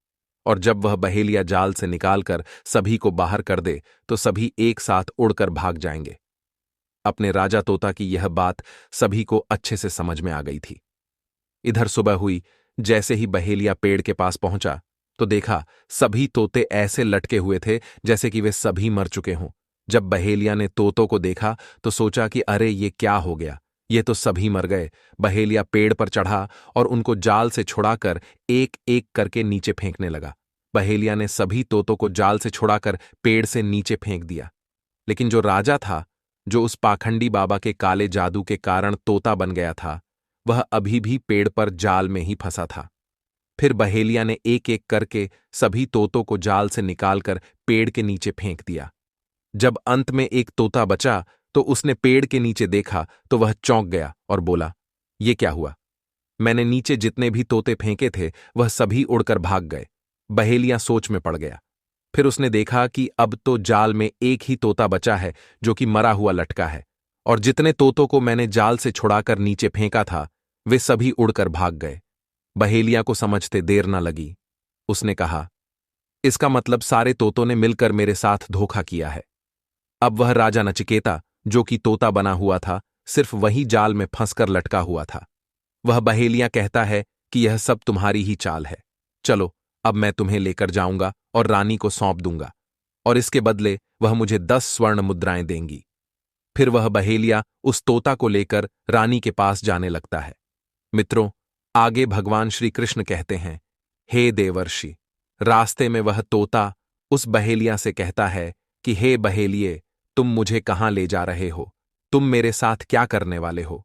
और जब वह बहेलिया जाल से निकालकर सभी को बाहर कर दे तो सभी एक साथ उड़कर भाग जाएंगे। अपने राजा तोता की यह बात सभी को अच्छे से समझ में आ गई थी। इधर सुबह हुई, जैसे ही बहेलिया पेड़ के पास पहुंचा तो देखा सभी तोते ऐसे लटके हुए थे जैसे कि वे सभी मर चुके हों। जब बहेलिया ने तोतों को देखा तो सोचा कि अरे ये क्या हो गया, ये तो सभी मर गए। बहेलिया पेड़ पर चढ़ा और उनको जाल से छुड़ाकर एक एक करके नीचे फेंकने लगा। बहेलिया ने सभी तोतों को जाल से छुड़ाकर पेड़ से नीचे फेंक दिया, लेकिन जो राजा था, जो उस पाखंडी बाबा के काले जादू के कारण तोता बन गया था, वह अभी भी पेड़ पर जाल में ही फंसा था। फिर बहेलिया ने एक एक करके सभी तोतों को जाल से निकालकर पेड़ के नीचे फेंक दिया। जब अंत में एक तोता बचा तो उसने पेड़ के नीचे देखा तो वह चौंक गया और बोला, ये क्या हुआ? मैंने नीचे जितने भी तोते फेंके थे वह सभी उड़कर भाग गए। बहेलिया सोच में पड़ गया। फिर उसने देखा कि अब तो जाल में एक ही तोता बचा है जो कि मरा हुआ लटका है, और जितने तोतों को मैंने जाल से छुड़ाकर नीचे फेंका था वे सभी उड़कर भाग गए। बहेलिया को समझते देर न लगी। उसने कहा, इसका मतलब सारे तोतों ने मिलकर मेरे साथ धोखा किया है। अब वह राजा नचिकेता, जो कि तोता बना हुआ था, सिर्फ वही जाल में फंसकर लटका हुआ था। वह बहेलिया कहता है कि यह सब तुम्हारी ही चाल है। चलो, अब मैं तुम्हें लेकर जाऊंगा और रानी को सौंप दूंगा। और इसके बदले वह मुझे 10 स्वर्ण मुद्राएं देंगी। फिर वह बहेलिया उस तोता को लेकर रानी के पास जाने लगता है। मित्रों, आगे भगवान श्री कृष्ण कहते हैं, हे देवर्षि। रास्ते में वह तोता उस बहेलिया से कहता है कि हे बहेलिये, तुम मुझे कहाँ ले जा रहे हो? तुम मेरे साथ क्या करने वाले हो?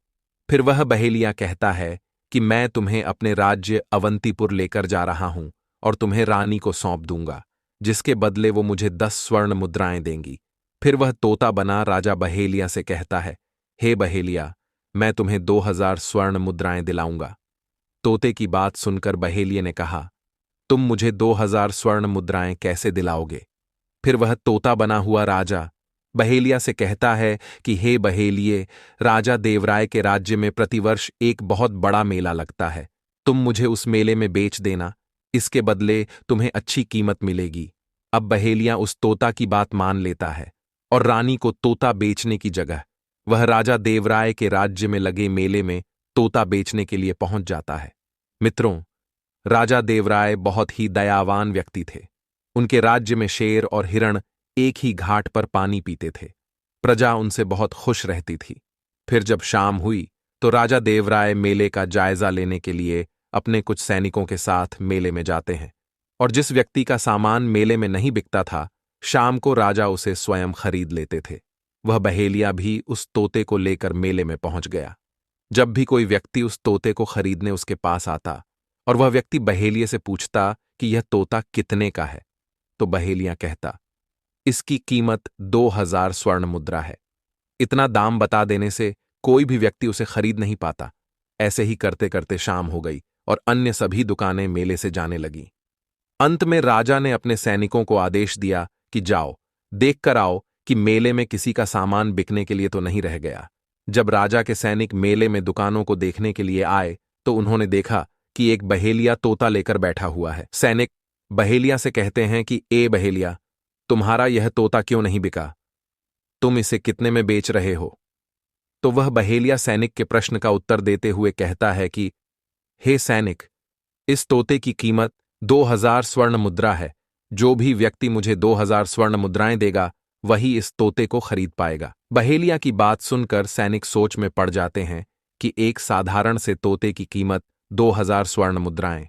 फिर वह बहेलिया कहता है कि मैं तुम्हें अपने राज्य अवंतीपुर लेकर जा रहा हूं और तुम्हें रानी को सौंप दूंगा, जिसके बदले वो मुझे 10 स्वर्ण मुद्राएं देंगी। फिर वह तोता बना राजा बहेलिया से कहता है, हे बहेलिया, मैं तुम्हें 2000 स्वर्ण मुद्राएं दिलाऊंगा। तोते की बात सुनकर बहेलिये ने कहा, तुम मुझे 2000 स्वर्ण मुद्राएं कैसे दिलाओगे? फिर वह तोता बना हुआ राजा बहेलिया से कहता है कि हे बहेलिये, राजा देवराय के राज्य में प्रतिवर्ष एक बहुत बड़ा मेला लगता है। तुम मुझे उस मेले में बेच देना, इसके बदले तुम्हें अच्छी कीमत मिलेगी। अब बहेलिया उस तोता की बात मान लेता है और रानी को तोता बेचने की जगह वह राजा देवराय के राज्य में लगे मेले में तोता बेचने के लिए पहुंच जाता है। मित्रों, राजा देवराय बहुत ही दयावान व्यक्ति थे। उनके राज्य में शेर और हिरण एक ही घाट पर पानी पीते थे। प्रजा उनसे बहुत खुश रहती थी। फिर जब शाम हुई तो राजा देवराय मेले का जायजा लेने के लिए अपने कुछ सैनिकों के साथ मेले में जाते हैं और जिस व्यक्ति का सामान मेले में नहीं बिकता था, शाम को राजा उसे स्वयं खरीद लेते थे। वह बहेलिया भी उस तोते को लेकर मेले में पहुंच गया। जब भी कोई व्यक्ति उस तोते को खरीदने उसके पास आता और वह व्यक्ति बहेलिये से पूछता कि यह तोता कितने का है, तो बहेलिया कहता, इसकी कीमत 2000 स्वर्ण मुद्रा है। इतना दाम बता देने से कोई भी व्यक्ति उसे खरीद नहीं पाता। ऐसे ही करते करते शाम हो गई और अन्य सभी दुकानें मेले से जाने लगीं। अंत में राजा ने अपने सैनिकों को आदेश दिया कि जाओ, देख कर आओ कि मेले में किसी का सामान बिकने के लिए तो नहीं रह गया। जब राजा के सैनिक मेले में दुकानों को देखने के लिए आए तो उन्होंने देखा कि एक बहेलिया तोता लेकर बैठा हुआ है। सैनिक बहेलिया से कहते हैं कि ए बहेलिया, तुम्हारा यह तोता क्यों नहीं बिका? तुम इसे कितने में बेच रहे हो? तो वह बहेलिया सैनिक के प्रश्न का उत्तर देते हुए कहता है कि हे सैनिक, इस तोते की कीमत 2000 स्वर्ण मुद्रा है। जो भी व्यक्ति मुझे 2000 स्वर्ण मुद्राएं देगा वही इस तोते को खरीद पाएगा। बहेलिया की बात सुनकर सैनिक सोच में पड़ जाते हैं कि एक साधारण से तोते की कीमत 2000 स्वर्ण मुद्राएं।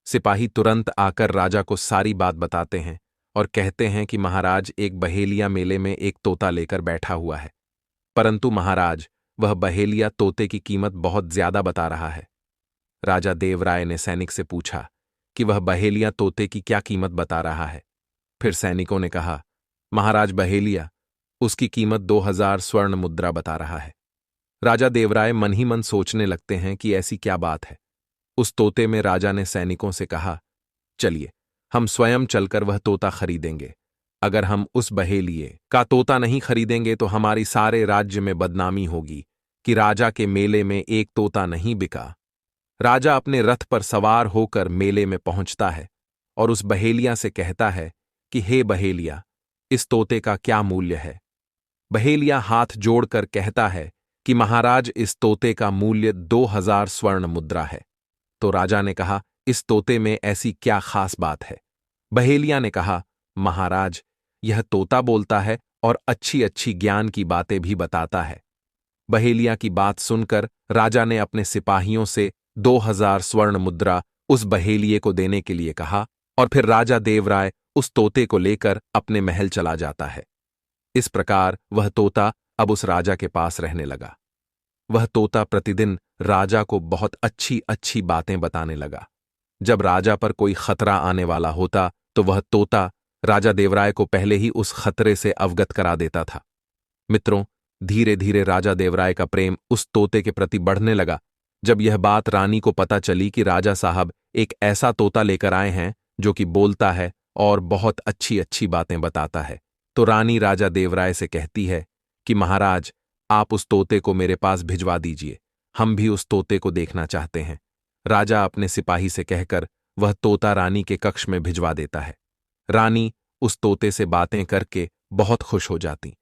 सिपाही तुरंत आकर राजा को सारी बात बताते हैं और कहते हैं कि महाराज, एक बहेलिया मेले में एक तोता लेकर बैठा हुआ है, परंतु महाराज, वह बहेलिया तोते की कीमत बहुत ज्यादा बता रहा है। राजा देवराय ने सैनिक से पूछा कि वह बहेलिया तोते की क्या कीमत बता रहा है। फिर सैनिकों ने कहा, महाराज, बहेलिया उसकी कीमत 2000 स्वर्ण मुद्रा बता रहा है। राजा देवराय मन ही मन सोचने लगते हैं कि ऐसी क्या बात है। उस तोते में राजा ने सैनिकों से कहा, चलिए हम स्वयं चलकर वह तोता खरीदेंगे। अगर हम उस बहेलिये का तोता नहीं खरीदेंगे तो हमारी सारे राज्य में बदनामी होगी कि राजा के मेले में एक तोता नहीं बिका। राजा अपने रथ पर सवार होकर मेले में पहुंचता है और उस बहेलिया से कहता है कि हे बहेलिया, इस तोते का क्या मूल्य है? बहेलिया हाथ जोड़कर कहता है कि महाराज, इस तोते का मूल्य 2000 स्वर्ण मुद्रा है। तो राजा ने कहा, इस तोते में ऐसी क्या खास बात है? बहेलिया ने कहा, महाराज, यह तोता बोलता है और अच्छी अच्छी ज्ञान की बातें भी बताता है। बहेलिया की बात सुनकर राजा ने अपने सिपाहियों से 2000 स्वर्ण मुद्रा उस बहेलिये को देने के लिए कहा और फिर राजा देवराय उस तोते को लेकर अपने महल चला जाता है। इस प्रकार वह तोता अब उस राजा के पास रहने लगा। वह तोता प्रतिदिन राजा को बहुत अच्छी अच्छी बातें बताने लगा। जब राजा पर कोई खतरा आने वाला होता तो वह तोता राजा देवराय को पहले ही उस खतरे से अवगत करा देता था। मित्रों, धीरे धीरे राजा देवराय का प्रेम उस तोते के प्रति बढ़ने लगा। जब यह बात रानी को पता चली कि राजा साहब एक ऐसा तोता लेकर आए हैं जो कि बोलता है और बहुत अच्छी अच्छी बातें बताता है, तो रानी राजा देवराय से कहती है कि महाराज, आप उस तोते को मेरे पास भिजवा दीजिए, हम भी उस तोते को देखना चाहते हैं। राजा अपने सिपाही से कहकर वह तोता रानी के कक्ष में भिजवा देता है। रानी उस तोते से बातें करके बहुत खुश हो जाती।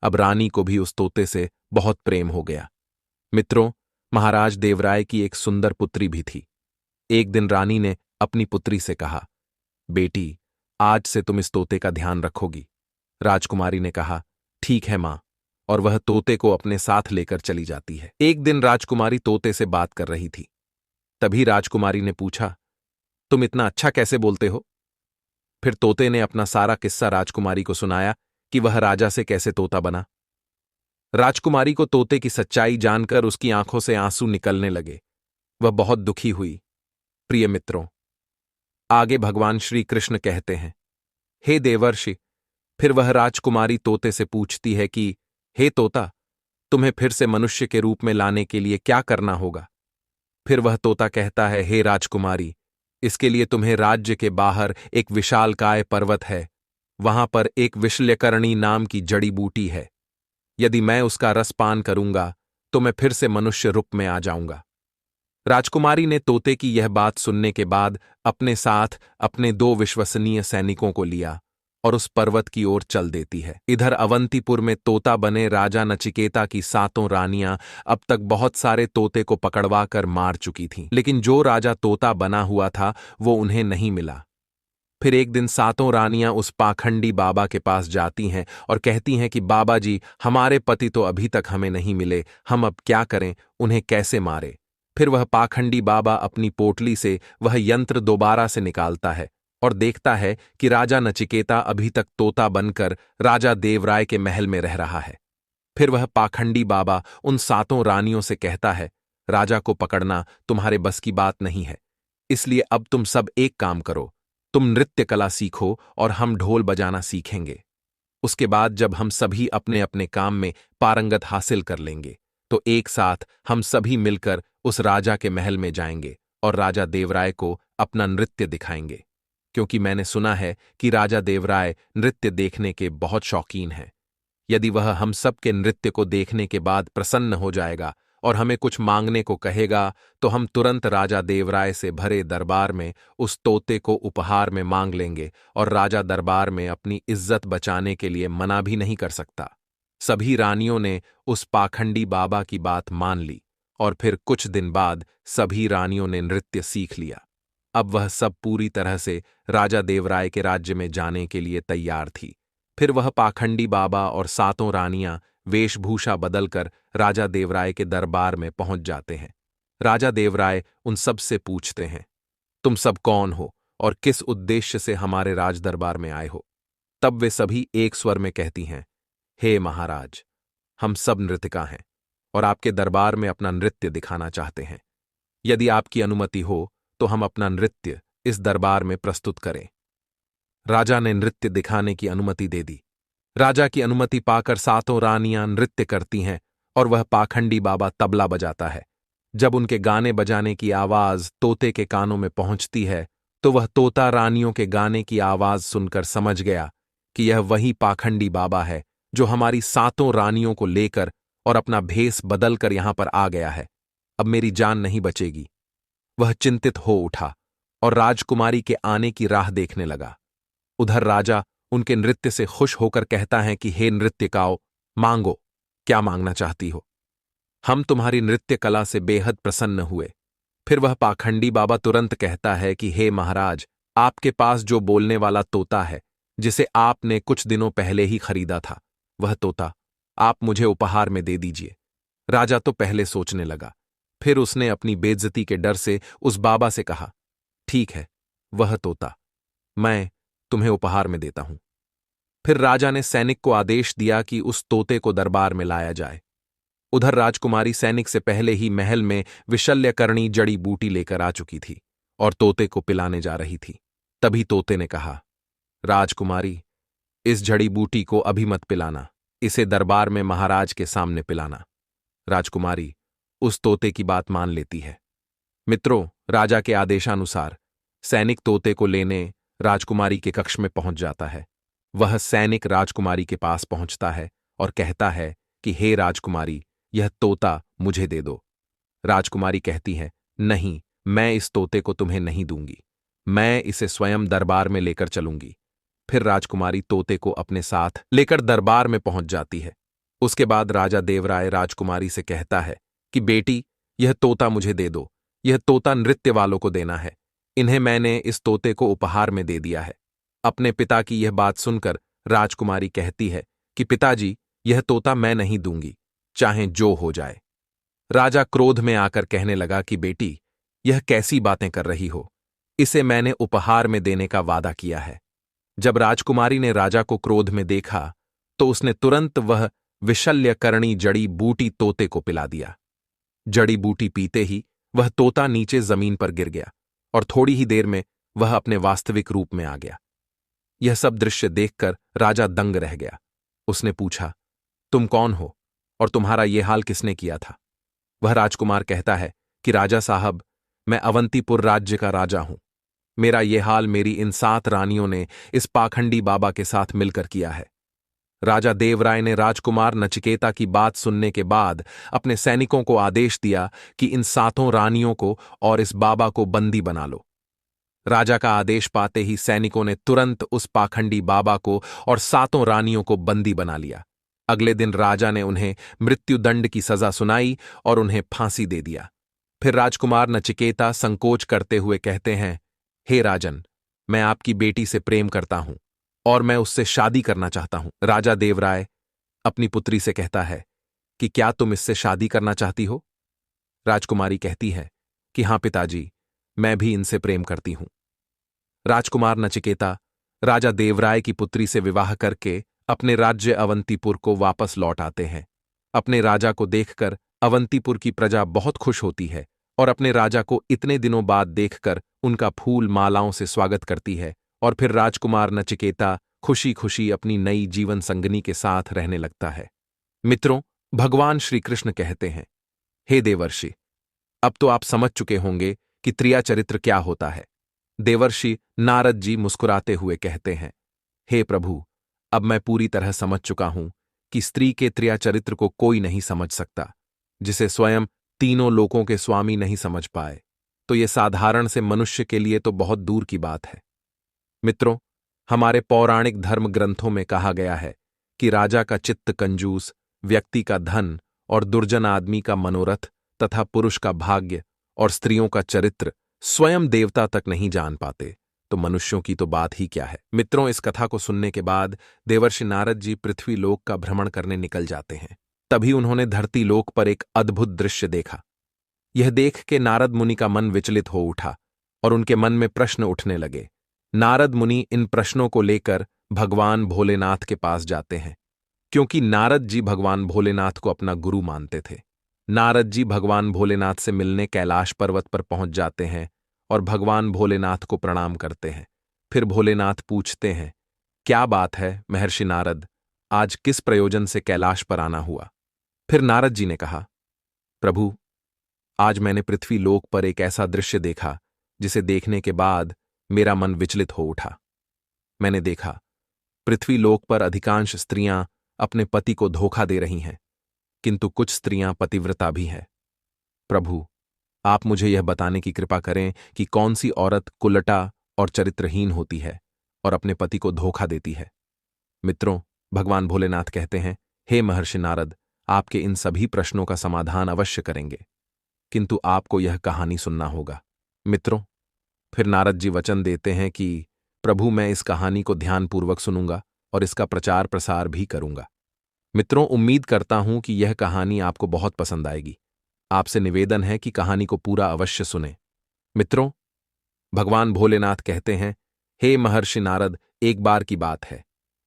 अब रानी को भी उस तोते से बहुत प्रेम हो गया। मित्रों, महाराज देवराय की एक सुंदर पुत्री भी थी। एक दिन रानी ने अपनी पुत्री से कहा, बेटी, आज से तुम इस तोते का ध्यान रखोगी। राजकुमारी ने कहा, ठीक है मां, और वह तोते को अपने साथ लेकर चली जाती है। एक दिन राजकुमारी तोते से बात कर रही थी। तभी राजकुमारी ने पूछा, तुम इतना अच्छा कैसे बोलते हो? फिर तोते ने अपना सारा किस्सा राजकुमारी को सुनाया कि वह राजा से कैसे तोता बना। राजकुमारी को तोते की सच्चाई जानकर उसकी आंखों से आंसू निकलने लगे। वह बहुत दुखी हुई। प्रिय मित्रों, आगे भगवान श्री कृष्ण कहते हैं, हे देवर्षि। फिर वह राजकुमारी तोते से पूछती है कि हे तोता, तुम्हें फिर से मनुष्य के रूप में लाने के लिए क्या करना होगा? फिर वह तोता कहता है, हे राजकुमारी, इसके लिए तुम्हें राज्य के बाहर एक विशालकाय पर्वत है। वहां पर एक विशल्यकरणी नाम की जड़ी बूटी है। यदि मैं उसका रस पान करूंगा तो मैं फिर से मनुष्य रूप में आ जाऊंगा। राजकुमारी ने तोते की यह बात सुनने के बाद अपने साथ अपने 2 विश्वसनीय सैनिकों को लिया और उस पर्वत की ओर चल देती है। इधर अवंतीपुर में तोता बने राजा नचिकेता की 7 रानियां अब तक बहुत सारे तोते को पकड़वा कर मार चुकी थीं, लेकिन जो राजा तोता बना हुआ था वो उन्हें नहीं मिला। फिर एक दिन 7 रानियां उस पाखंडी बाबा के पास जाती हैं और कहती हैं कि बाबा जी, हमारे पति तो अभी तक हमें नहीं मिले, हम अब क्या करें, उन्हें कैसे मारे? फिर वह पाखंडी बाबा अपनी पोटली से वह यंत्र दोबारा से निकालता है और देखता है कि राजा नचिकेता अभी तक तोता बनकर राजा देवराय के महल में रह रहा है। फिर वह पाखंडी बाबा उन 7 रानियों से कहता है, राजा को पकड़ना तुम्हारे बस की बात नहीं है, इसलिए अब तुम सब एक काम करो, तुम नृत्य कला सीखो और हम ढोल बजाना सीखेंगे। उसके बाद जब हम सभी अपने अपने काम में पारंगत हासिल कर लेंगे तो एक साथ हम सभी मिलकर उस राजा के महल में जाएंगे और राजा देवराय को अपना नृत्य दिखाएंगे, क्योंकि मैंने सुना है कि राजा देवराय नृत्य देखने के बहुत शौकीन हैं। यदि वह हम सब के नृत्य को देखने के बाद प्रसन्न हो जाएगा और हमें कुछ मांगने को कहेगा तो हम तुरंत राजा देवराय से भरे दरबार में उस तोते को उपहार में मांग लेंगे और राजा दरबार में अपनी इज्जत बचाने के लिए मना भी नहीं कर सकता। सभी रानियों ने उस पाखंडी बाबा की बात मान ली और फिर कुछ दिन बाद सभी रानियों ने नृत्य सीख लिया। अब वह सब पूरी तरह से राजा देवराय के राज्य में जाने के लिए तैयार थी। फिर वह पाखंडी बाबा और 7 रानियां वेशभूषा बदलकर राजा देवराय के दरबार में पहुंच जाते हैं। राजा देवराय उन सब से पूछते हैं, तुम सब कौन हो और किस उद्देश्य से हमारे राज दरबार में आए हो? तब वे सभी एक स्वर में कहती हैं, हे महाराज, हम सब नृत्यिका हैं और आपके दरबार में अपना नृत्य दिखाना चाहते हैं। यदि आपकी अनुमति हो तो हम अपना नृत्य इस दरबार में प्रस्तुत करें। राजा ने नृत्य दिखाने की अनुमति दे दी। राजा की अनुमति पाकर 7 रानियां नृत्य करती हैं और वह पाखंडी बाबा तबला बजाता है। जब उनके गाने बजाने की आवाज तोते के कानों में पहुंचती है तो वह तोता रानियों के गाने की आवाज सुनकर समझ गया कि यह वही पाखंडी बाबा है जो हमारी 7 रानियों को लेकर और अपना भेष बदलकर यहां पर आ गया है। अब मेरी जान नहीं बचेगी। वह चिंतित हो उठा और राजकुमारी के आने की राह देखने लगा। उधर राजा उनके नृत्य से खुश होकर कहता है कि हे नृत्यकाओ, मांगो, क्या मांगना चाहती हो? हम तुम्हारी नृत्य कला से बेहद प्रसन्न हुए। फिर वह पाखंडी बाबा तुरंत कहता है कि हे महाराज, आपके पास जो बोलने वाला तोता है जिसे आपने कुछ दिनों पहले ही खरीदा था, वह तोता आप मुझे उपहार में दे दीजिए। राजा तो पहले सोचने लगा, फिर उसने अपनी बेइज्जती के डर से उस बाबा से कहा, ठीक है, वह तोता मैं तुम्हें उपहार में देता हूं। फिर राजा ने सैनिक को आदेश दिया कि उस तोते को दरबार में लाया जाए। उधर राजकुमारी सैनिक से पहले ही महल में विशल्यकरणी जड़ी बूटी लेकर आ चुकी थी और तोते को पिलाने जा रही थी। तभी तोते ने कहा, राजकुमारी, इस जड़ी बूटी को अभी मत पिलाना, इसे दरबार में महाराज के सामने पिलाना। राजकुमारी उस तोते की बात मान लेती है। मित्रों, राजा के आदेशानुसार सैनिक तोते को लेने राजकुमारी के कक्ष में पहुंच जाता है। वह सैनिक राजकुमारी के पास पहुंचता है और कहता है कि हे राजकुमारी, यह तोता मुझे दे दो। राजकुमारी कहती है, नहीं, मैं इस तोते को तुम्हें नहीं दूंगी, मैं इसे स्वयं दरबार में लेकर चलूंगी। फिर राजकुमारी तोते को अपने साथ लेकर दरबार में पहुंच जाती है। उसके बाद राजा देवराय राजकुमारी से कहता है कि बेटी, यह तोता मुझे दे दो, यह तोता नृत्य वालों को देना है, इन्हें मैंने इस तोते को उपहार में दे दिया है। अपने पिता की यह बात सुनकर राजकुमारी कहती है कि पिताजी, यह तोता मैं नहीं दूंगी, चाहे जो हो जाए। राजा क्रोध में आकर कहने लगा कि बेटी, यह कैसी बातें कर रही हो, इसे मैंने उपहार में देने का वादा किया है। जब राजकुमारी ने राजा को क्रोध में देखा तो उसने तुरंत वह विशल्यकरणी जड़ी बूटी तोते को पिला दिया। जड़ी बूटी पीते ही वह तोता नीचे जमीन पर गिर गया और थोड़ी ही देर में वह अपने वास्तविक रूप में आ गया। यह सब दृश्य देखकर राजा दंग रह गया। उसने पूछा, तुम कौन हो और तुम्हारा यह हाल किसने किया था? वह राजकुमार कहता है कि राजा साहब, मैं अवंतीपुर राज्य का राजा हूं। मेरा यह हाल मेरी इन 7 रानियों ने इस पाखंडी बाबा के साथ मिलकर किया है। राजा देवराय ने राजकुमार नचिकेता की बात सुनने के बाद अपने सैनिकों को आदेश दिया कि इन 7 रानियों को और इस बाबा को बंदी बना लो। राजा का आदेश पाते ही सैनिकों ने तुरंत उस पाखंडी बाबा को और 7 रानियों को बंदी बना लिया। अगले दिन राजा ने उन्हें मृत्युदंड की सजा सुनाई और उन्हें फांसी दे दिया। फिर राजकुमार नचिकेता संकोच करते हुए कहते हैं, हे राजन, मैं आपकी बेटी से प्रेम करता हूं और मैं उससे शादी करना चाहता हूं। राजा देवराय अपनी पुत्री से कहता है कि क्या तुम इससे शादी करना चाहती हो? राजकुमारी कहती है कि हां पिताजी, मैं भी इनसे प्रेम करती हूं। राजकुमार नचिकेता राजा देवराय की पुत्री से विवाह करके अपने राज्य अवंतीपुर को वापस लौट आते हैं। अपने राजा को देखकर अवंतीपुर की प्रजा बहुत खुश होती है और अपने राजा को इतने दिनों बाद देखकर उनका फूल मालाओं से स्वागत करती है और फिर राजकुमार नचिकेता खुशी खुशी अपनी नई जीवन संगनी के साथ रहने लगता है। मित्रों, भगवान श्री कृष्ण कहते हैं, हे देवर्षि, अब तो आप समझ चुके होंगे कि त्रिया चरित्र क्या होता है। देवर्षि नारद जी मुस्कुराते हुए कहते हैं, हे प्रभु, अब मैं पूरी तरह समझ चुका हूं कि स्त्री के त्रिया चरित्र को कोई नहीं समझ सकता। जिसे स्वयं तीनों लोकों के स्वामी नहीं समझ पाए तो यह साधारण से मनुष्य के लिए तो बहुत दूर की बात है। मित्रों, हमारे पौराणिक धर्म ग्रंथों में कहा गया है कि राजा का चित्त कंजूस, व्यक्ति का धन और दुर्जन आदमी का मनोरथ तथा पुरुष का भाग्य और स्त्रियों का चरित्र स्वयं देवता तक नहीं जान पाते, तो मनुष्यों की तो बात ही क्या है। मित्रों, इस कथा को सुनने के बाद देवर्षि नारद जी पृथ्वी लोक का भ्रमण करने निकल जाते हैं। तभी उन्होंने धरती लोक पर एक अद्भुत दृश्य देखा। यह देख के नारद मुनि का मन विचलित हो उठा और उनके मन में प्रश्न उठने लगे। नारद मुनि इन प्रश्नों को लेकर भगवान भोलेनाथ के पास जाते हैं, क्योंकि नारद जी भगवान भोलेनाथ को अपना गुरु मानते थे। नारद जी भगवान भोलेनाथ से मिलने कैलाश पर्वत पर पहुंच जाते हैं और भगवान भोलेनाथ को प्रणाम करते हैं। फिर भोलेनाथ पूछते हैं, क्या बात है महर्षि नारद, आज किस प्रयोजन से कैलाश पर आना हुआ? फिर नारद जी ने कहा, प्रभु, आज मैंने पृथ्वी लोक पर एक ऐसा दृश्य देखा जिसे देखने के बाद मेरा मन विचलित हो उठा। मैंने देखा, पृथ्वी लोक पर अधिकांश स्त्रियां अपने पति को धोखा दे रही हैं, किंतु कुछ स्त्रियां पतिव्रता भी हैं। प्रभु, आप मुझे यह बताने की कृपा करें कि कौन सी औरत कुलटा और चरित्रहीन होती है और अपने पति को धोखा देती है। मित्रों, भगवान भोलेनाथ कहते हैं, हे महर्षि नारद, आपके इन सभी प्रश्नों का समाधान अवश्य करेंगे, किंतु आपको यह कहानी सुनना होगा। मित्रों, फिर नारद जी वचन देते हैं कि प्रभु, मैं इस कहानी को ध्यानपूर्वक सुनूंगा और इसका प्रचार प्रसार भी करूंगा। मित्रों, उम्मीद करता हूं कि यह कहानी आपको बहुत पसंद आएगी। आपसे निवेदन है कि कहानी को पूरा अवश्य सुनें। मित्रों, भगवान भोलेनाथ कहते हैं, हे महर्षि नारद, एक बार की बात है।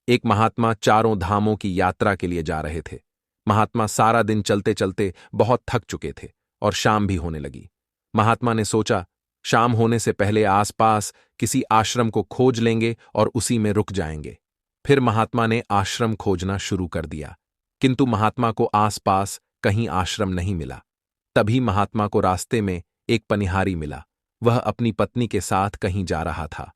एक महात्मा 4 धामों की यात्रा के लिए जा रहे थे। महात्मा सारा दिन चलते चलते बहुत थक चुके थे और शाम भी होने लगी। महात्मा ने सोचा, शाम होने से पहले आसपास किसी आश्रम को खोज लेंगे और उसी में रुक जाएंगे। फिर महात्मा ने आश्रम खोजना शुरू कर दिया, किंतु महात्मा को आसपास कहीं आश्रम नहीं मिला। तभी महात्मा को रास्ते में एक पनिहारी मिला। वह अपनी पत्नी के साथ कहीं जा रहा था।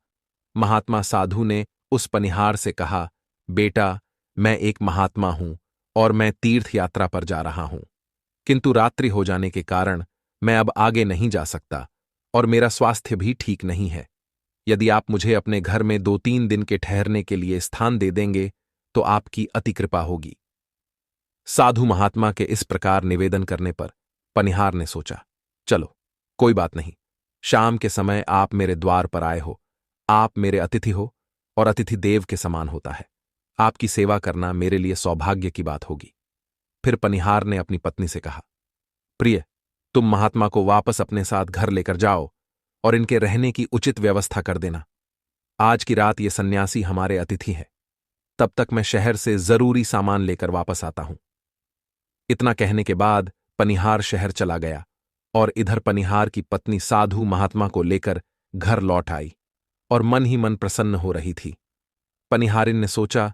महात्मा साधु ने उस पनिहार से कहा, बेटा, मैं एक महात्मा हूं और मैं तीर्थ यात्रा पर जा रहा हूं, किंतु रात्रि हो जाने के कारण मैं अब आगे नहीं जा सकता और मेरा स्वास्थ्य भी ठीक नहीं है। यदि आप मुझे अपने घर में 2-3 दिन के ठहरने के लिए स्थान दे देंगे तो आपकी अति कृपा होगी। साधु महात्मा के इस प्रकार निवेदन करने पर पनिहार ने सोचा, चलो कोई बात नहीं, शाम के समय आप मेरे द्वार पर आए हो, आप मेरे अतिथि हो, और अतिथि देव के समान होता है। आपकी सेवा करना मेरे लिए सौभाग्य की बात होगी। फिर पनिहार ने अपनी पत्नी से कहा, प्रिय, तुम महात्मा को वापस अपने साथ घर लेकर जाओ और इनके रहने की उचित व्यवस्था कर देना। आज की रात ये सन्यासी हमारे अतिथि हैं। तब तक मैं शहर से जरूरी सामान लेकर वापस आता हूं। इतना कहने के बाद पनिहार शहर चला गया और इधर पनिहार की पत्नी साधु महात्मा को लेकर घर लौट आई और मन ही मन प्रसन्न हो रही थी। पनिहारिन ने सोचा,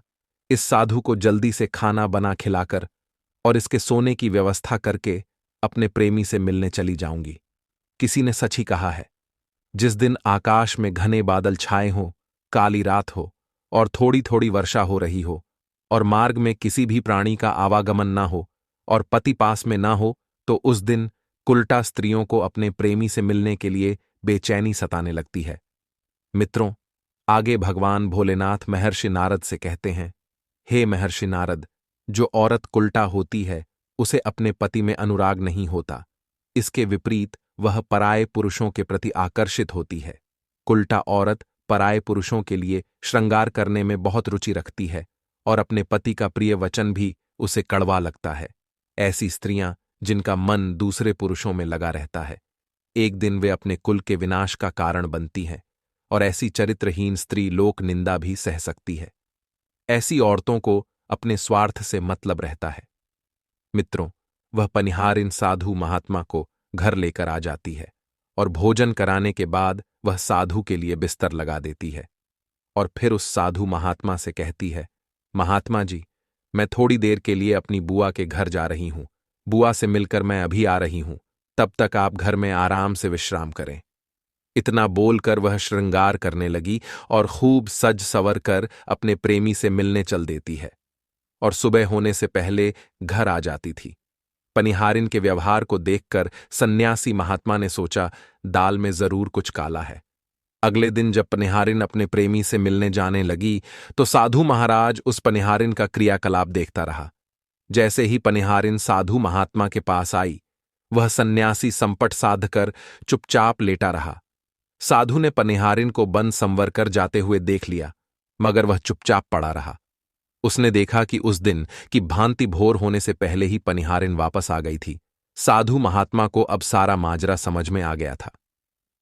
इस साधु को जल्दी से खाना बना खिलाकर और इसके सोने की व्यवस्था करके अपने प्रेमी से मिलने चली जाऊंगी। किसी ने सच ही कहा है, जिस दिन आकाश में घने बादल छाए हों, काली रात हो और थोड़ी थोड़ी वर्षा हो रही हो और मार्ग में किसी भी प्राणी का आवागमन ना हो और पति पास में ना हो, तो उस दिन कुलटा स्त्रियों को अपने प्रेमी से मिलने के लिए बेचैनी सताने लगती है। मित्रों, आगे भगवान भोलेनाथ महर्षि नारद से कहते हैं, हे महर्षि नारद, जो औरत कुलटा होती है उसे अपने पति में अनुराग नहीं होता। इसके विपरीत वह पराये पुरुषों के प्रति आकर्षित होती है। कुलटा औरत पराये पुरुषों के लिए श्रृंगार करने में बहुत रुचि रखती है और अपने पति का प्रिय वचन भी उसे कड़वा लगता है। ऐसी स्त्रियां जिनका मन दूसरे पुरुषों में लगा रहता है, एक दिन वे अपने कुल के विनाश का कारण बनती हैं और ऐसी चरित्रहीन स्त्री लोक निंदा भी सह सकती है। ऐसी औरतों को अपने स्वार्थ से मतलब रहता है। मित्रों, वह पनिहारिन साधु महात्मा को घर लेकर आ जाती है और भोजन कराने के बाद वह साधु के लिए बिस्तर लगा देती है और फिर उस साधु महात्मा से कहती है, महात्मा जी, मैं थोड़ी देर के लिए अपनी बुआ के घर जा रही हूं। बुआ से मिलकर मैं अभी आ रही हूं। तब तक आप घर में आराम से विश्राम करें। इतना बोलकर वह श्रृंगार करने लगी और खूब सज सवर कर अपने प्रेमी से मिलने चल देती है और सुबह होने से पहले घर आ जाती थी। पनिहारिन के व्यवहार को देखकर सन्यासी महात्मा ने सोचा, दाल में जरूर कुछ काला है। अगले दिन जब पनिहारिन अपने प्रेमी से मिलने जाने लगी तो साधु महाराज उस पनिहारिन का क्रियाकलाप देखता रहा। जैसे ही पनिहारिन साधु महात्मा के पास आई, वह सन्यासी संपट साधकर चुपचाप लेटा रहा। साधु ने पनिहारिन को बन संवर कर जाते हुए देख लिया, मगर वह चुपचाप पड़ा रहा। उसने देखा कि उस दिन की भांति भोर होने से पहले ही पनिहारिन वापस आ गई थी। साधु महात्मा को अब सारा माजरा समझ में आ गया था।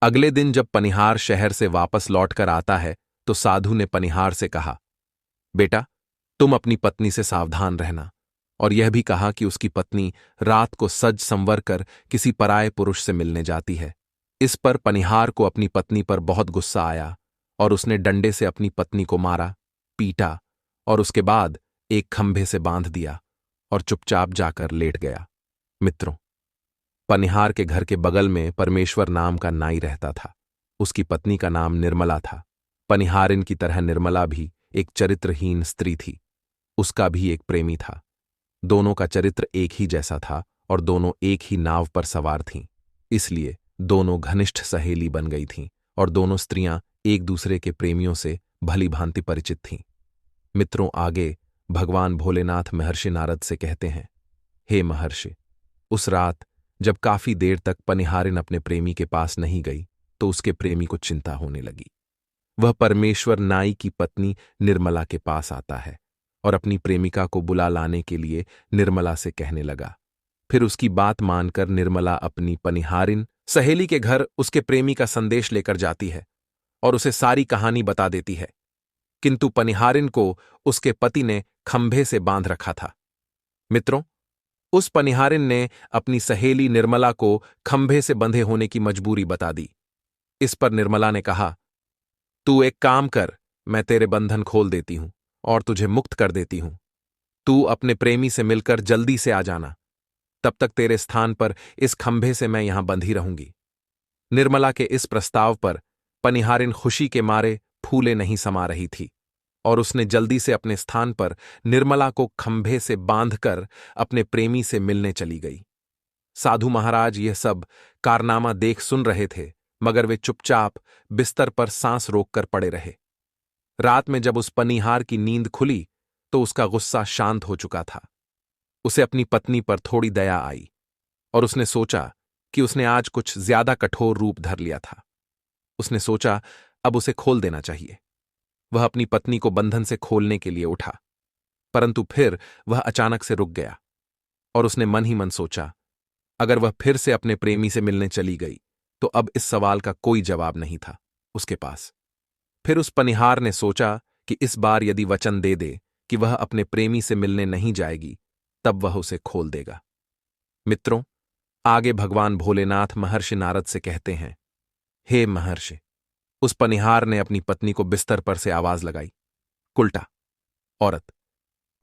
अगले दिन जब पनिहार शहर से वापस लौटकर आता है तो साधु ने पनिहार से कहा, बेटा, तुम अपनी पत्नी से सावधान रहना, और यह भी कहा कि उसकी पत्नी रात को सज संवर कर किसी पराये पुरुष से मिलने जाती है। इस पर पनिहार को अपनी पत्नी पर बहुत गुस्सा आया और उसने डंडे से अपनी पत्नी को मारा, पीटा और उसके बाद एक खंभे से बांध दिया और चुपचाप जाकर लेट गया। मित्रों, पनिहार के घर के बगल में परमेश्वर नाम का नाई रहता था। उसकी पत्नी का नाम निर्मला था। पनिहारिन की तरह निर्मला भी एक चरित्रहीन स्त्री थी। उसका भी एक प्रेमी था। दोनों का चरित्र एक ही जैसा था और दोनों एक ही नाव पर सवार थीं। इसलिए दोनों घनिष्ठ सहेली बन गई थीं और दोनों स्त्रियां एक दूसरे के प्रेमियों से भली भांति परिचित थीं। मित्रों, आगे भगवान भोलेनाथ महर्षि नारद से कहते हैं, हे महर्षि, उस रात जब काफी देर तक पनिहारिन अपने प्रेमी के पास नहीं गई तो उसके प्रेमी को चिंता होने लगी। वह परमेश्वर नाई की पत्नी निर्मला के पास आता है और अपनी प्रेमिका को बुला लाने के लिए निर्मला से कहने लगा। फिर उसकी बात मानकर निर्मला अपनी पनिहारिन सहेली के घर उसके प्रेमी का संदेश लेकर जाती है और उसे सारी कहानी बता देती है। किंतु पनिहारिन को उसके पति ने खंभे से बांध रखा था। मित्रों, उस पनिहारिन ने अपनी सहेली निर्मला को खंभे से बंधे होने की मजबूरी बता दी। इस पर निर्मला ने कहा, तू एक काम कर, मैं तेरे बंधन खोल देती हूं और तुझे मुक्त कर देती हूं। तू अपने प्रेमी से मिलकर जल्दी से आ जाना। तब तक तेरे स्थान पर इस खंभे से मैं यहां बंधी रहूंगी। निर्मला के इस प्रस्ताव पर पनिहारिन खुशी के मारे फूले नहीं समा रही थी और उसने जल्दी से अपने स्थान पर निर्मला को खंभे से बांधकर अपने प्रेमी से मिलने चली गई। साधु महाराज यह सब कारनामा देख सुन रहे थे, मगर वे चुपचाप बिस्तर पर सांस रोककर पड़े रहे। रात में जब उस पनिहार की नींद खुली तो उसका गुस्सा शांत हो चुका था। उसे अपनी पत्नी पर थोड़ी दया आई और उसने सोचा कि उसने आज कुछ ज्यादा कठोर रूप धर लिया था। उसने सोचा अब उसे खोल देना चाहिए। वह अपनी पत्नी को बंधन से खोलने के लिए उठा, परंतु फिर वह अचानक से रुक गया और उसने मन ही मन सोचा, अगर वह फिर से अपने प्रेमी से मिलने चली गई तो अब इस सवाल का कोई जवाब नहीं था उसके पास। फिर उस पनिहार ने सोचा कि इस बार यदि वचन दे दे कि वह अपने प्रेमी से मिलने नहीं जाएगी, तब वह उसे खोल देगा। मित्रों, आगे भगवान भोलेनाथ महर्षि नारद से कहते हैं, हे महर्षि। उस पनिहार ने अपनी पत्नी को बिस्तर पर से आवाज लगाई, कुलटा, औरत,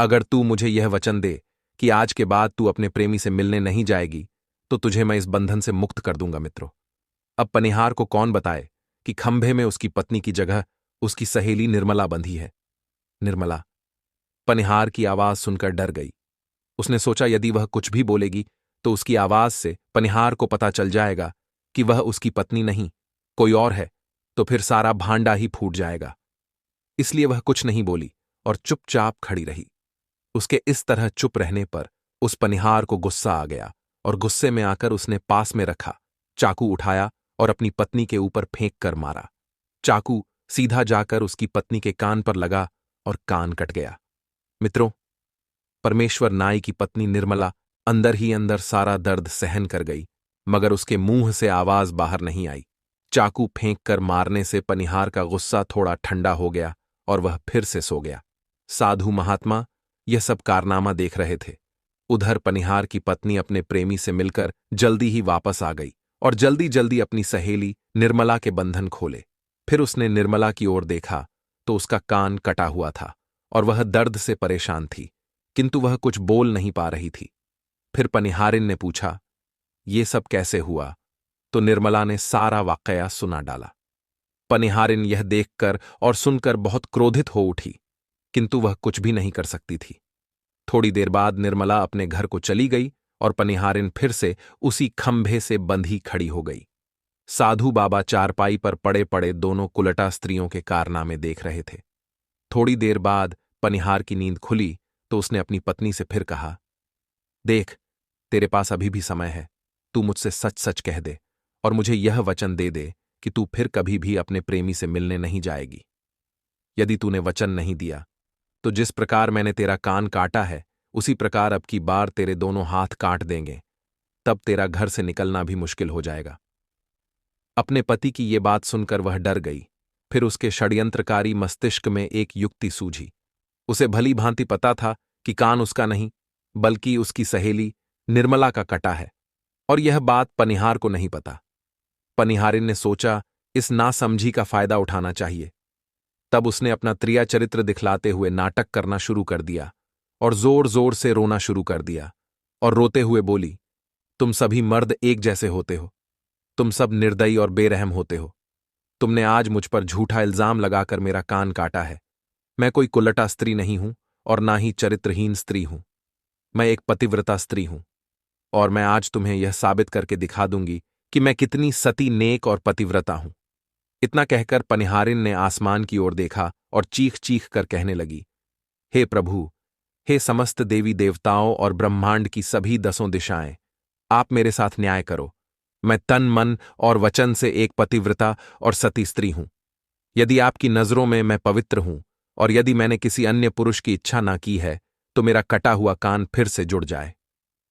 अगर तू मुझे यह वचन दे कि आज के बाद तू अपने प्रेमी से मिलने नहीं जाएगी तो तुझे मैं इस बंधन से मुक्त कर दूंगा। मित्रों, अब पनिहार को कौन बताए कि खंभे में उसकी पत्नी की जगह उसकी सहेली निर्मला बंधी है। निर्मला। पनिहार की आवाज सुनकर डर गई। उसने सोचा यदि वह कुछ भी बोलेगी तो उसकी आवाज से पनिहार को पता चल जाएगा कि वह उसकी पत्नी नहीं, कोई और है, तो फिर सारा भांडा ही फूट जाएगा। इसलिए वह कुछ नहीं बोली और चुपचाप खड़ी रही। उसके इस तरह चुप रहने पर उस पनिहार को गुस्सा आ गया और गुस्से में आकर उसने पास में रखा चाकू उठाया और अपनी पत्नी के ऊपर फेंक कर मारा। चाकू सीधा जाकर उसकी पत्नी के कान पर लगा और कान कट गया। मित्रों, परमेश्वर नाई की पत्नी निर्मला अंदर ही अंदर सारा दर्द सहन कर गई, मगर उसके मुंह से आवाज बाहर नहीं आई। चाकू फेंक कर मारने से पनिहार का गुस्सा थोड़ा ठंडा हो गया और वह फिर से सो गया। साधु महात्मा यह सब कारनामा देख रहे थे। उधर पनिहार की पत्नी अपने प्रेमी से मिलकर जल्दी ही वापस आ गई और जल्दी जल्दी अपनी सहेली निर्मला के बंधन खोले। फिर उसने निर्मला की ओर देखा तो उसका कान कटा हुआ था और वह दर्द से परेशान थी, किंतु वह कुछ बोल नहीं पा रही थी। फिर पनिहारिन ने पूछा, ये सब कैसे हुआ? तो निर्मला ने सारा वाकया सुना डाला। पनिहारिन यह देखकर और सुनकर बहुत क्रोधित हो उठी, किंतु वह कुछ भी नहीं कर सकती थी। थोड़ी देर बाद निर्मला अपने घर को चली गई और पनिहारिन फिर से उसी खंभे से बंधी खड़ी हो गई। साधु बाबा चारपाई पर पड़े पड़े दोनों कुलटा स्त्रियों के कारनामे देख रहे थे। थोड़ी देर बाद पनिहार की नींद खुली तो उसने अपनी पत्नी से फिर कहा, देख, तेरे पास अभी भी समय है। तू मुझसे सच सच कह दे और मुझे यह वचन दे दे कि तू फिर कभी भी अपने प्रेमी से मिलने नहीं जाएगी। यदि तूने वचन नहीं दिया तो जिस प्रकार मैंने तेरा कान काटा है उसी प्रकार अब की बार तेरे दोनों हाथ काट देंगे, तब तेरा घर से निकलना भी मुश्किल हो जाएगा। अपने पति की ये बात सुनकर वह डर गई। फिर उसके षड्यंत्रकारी मस्तिष्क में एक युक्ति सूझी। उसे भली भांति पता था कि कान उसका नहीं बल्कि उसकी सहेली निर्मला का कटा है, और यह बात पनिहार को नहीं पता। पनिहारिन ने सोचा इस नासमझी का फायदा उठाना चाहिए। तब उसने अपना त्रिया चरित्र दिखलाते हुए नाटक करना शुरू कर दिया और जोर जोर से रोना शुरू कर दिया और रोते हुए बोली, तुम सभी मर्द एक जैसे होते हो, तुम सब निर्दयी और बेरहम होते हो। तुमने आज मुझ पर झूठा इल्जाम लगाकर मेरा कान काटा है। मैं कोई कुलटा स्त्री नहीं हूं और ना ही चरित्रहीन स्त्री हूं। मैं एक पतिव्रता स्त्री हूं और मैं आज तुम्हें यह साबित करके दिखा दूंगी कि मैं कितनी सती नेक और पतिव्रता हूं। इतना कहकर पनिहारिन ने आसमान की ओर देखा और चीख चीख कर कहने लगी, हे प्रभु, हे समस्त देवी देवताओं और ब्रह्मांड की सभी 10 दिशाएं, आप मेरे साथ न्याय करो। मैं तन मन और वचन से एक पतिव्रता और सती स्त्री हूं। यदि आपकी नजरों में मैं पवित्र हूं और यदि मैंने किसी अन्य पुरुष की इच्छा ना की है तो मेरा कटा हुआ कान फिर से जुड़ जाए।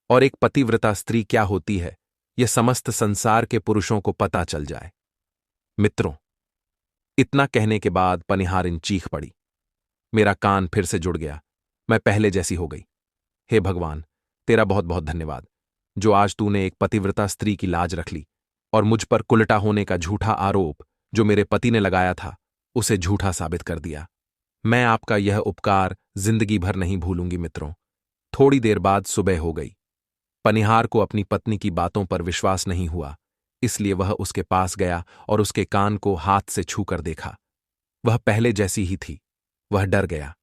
और एक पतिव्रता स्त्री क्या होती है यह समस्त संसार के पुरुषों को पता चल जाए। मित्रों, इतना कहने के बाद पनिहारिन चीख पड़ी, मेरा कान फिर से जुड़ गया, मैं पहले जैसी हो गई। हे भगवान, तेरा बहुत बहुत धन्यवाद, जो आज तूने एक पतिव्रता स्त्री की लाज रख ली और मुझ पर कुलटा होने का झूठा आरोप जो मेरे पति ने लगाया था उसे झूठा साबित कर दिया। मैं आपका यह उपकार जिंदगी भर नहीं भूलूंगी। मित्रों, थोड़ी देर बाद सुबह हो गई। पनिहार को अपनी पत्नी की बातों पर विश्वास नहीं हुआ, इसलिए वह उसके पास गया और उसके कान को हाथ से छूकर देखा। वह पहले जैसी ही थी। वह डर गया।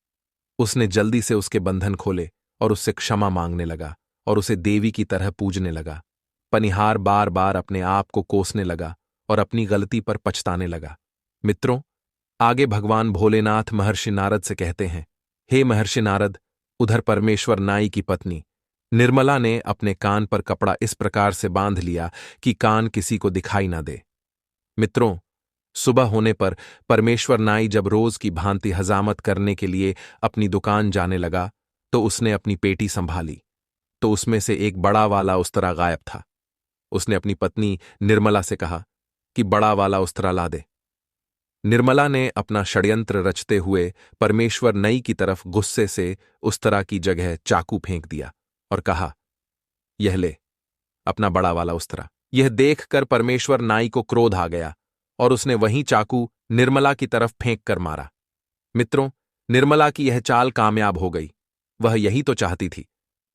उसने जल्दी से उसके बंधन खोले और उससे क्षमा मांगने लगा और उसे देवी की तरह पूजने लगा। पनिहार बार बार अपने आप को कोसने लगा और अपनी गलती पर पछताने लगा। मित्रों, आगे भगवान भोलेनाथ महर्षि नारद से कहते हैं, हे महर्षि नारद, उधर परमेश्वर नाई की पत्नी निर्मला ने अपने कान पर कपड़ा इस प्रकार से बांध लिया कि कान किसी को दिखाई ना दे। मित्रों, सुबह होने पर परमेश्वर नाई जब रोज की भांति हजामत करने के लिए अपनी दुकान जाने लगा तो उसने अपनी पेटी संभाली तो उसमें से एक बड़ा वाला उस्तरा गायब था। उसने अपनी पत्नी निर्मला से कहा कि बड़ा वाला उस्तरा ला दे। निर्मला ने अपना षड्यंत्र रचते हुए परमेश्वर नई की तरफ गुस्से से उस्तरा की जगह चाकू फेंक दिया और कहा, यह ले अपना बड़ा वाला उस्तरा। यह देखकर परमेश्वर नाई को क्रोध आ गया और उसने वहीं चाकू निर्मला की तरफ फेंक कर मारा। मित्रों, निर्मला की यह चाल कामयाब हो गई। वह यही तो चाहती थी।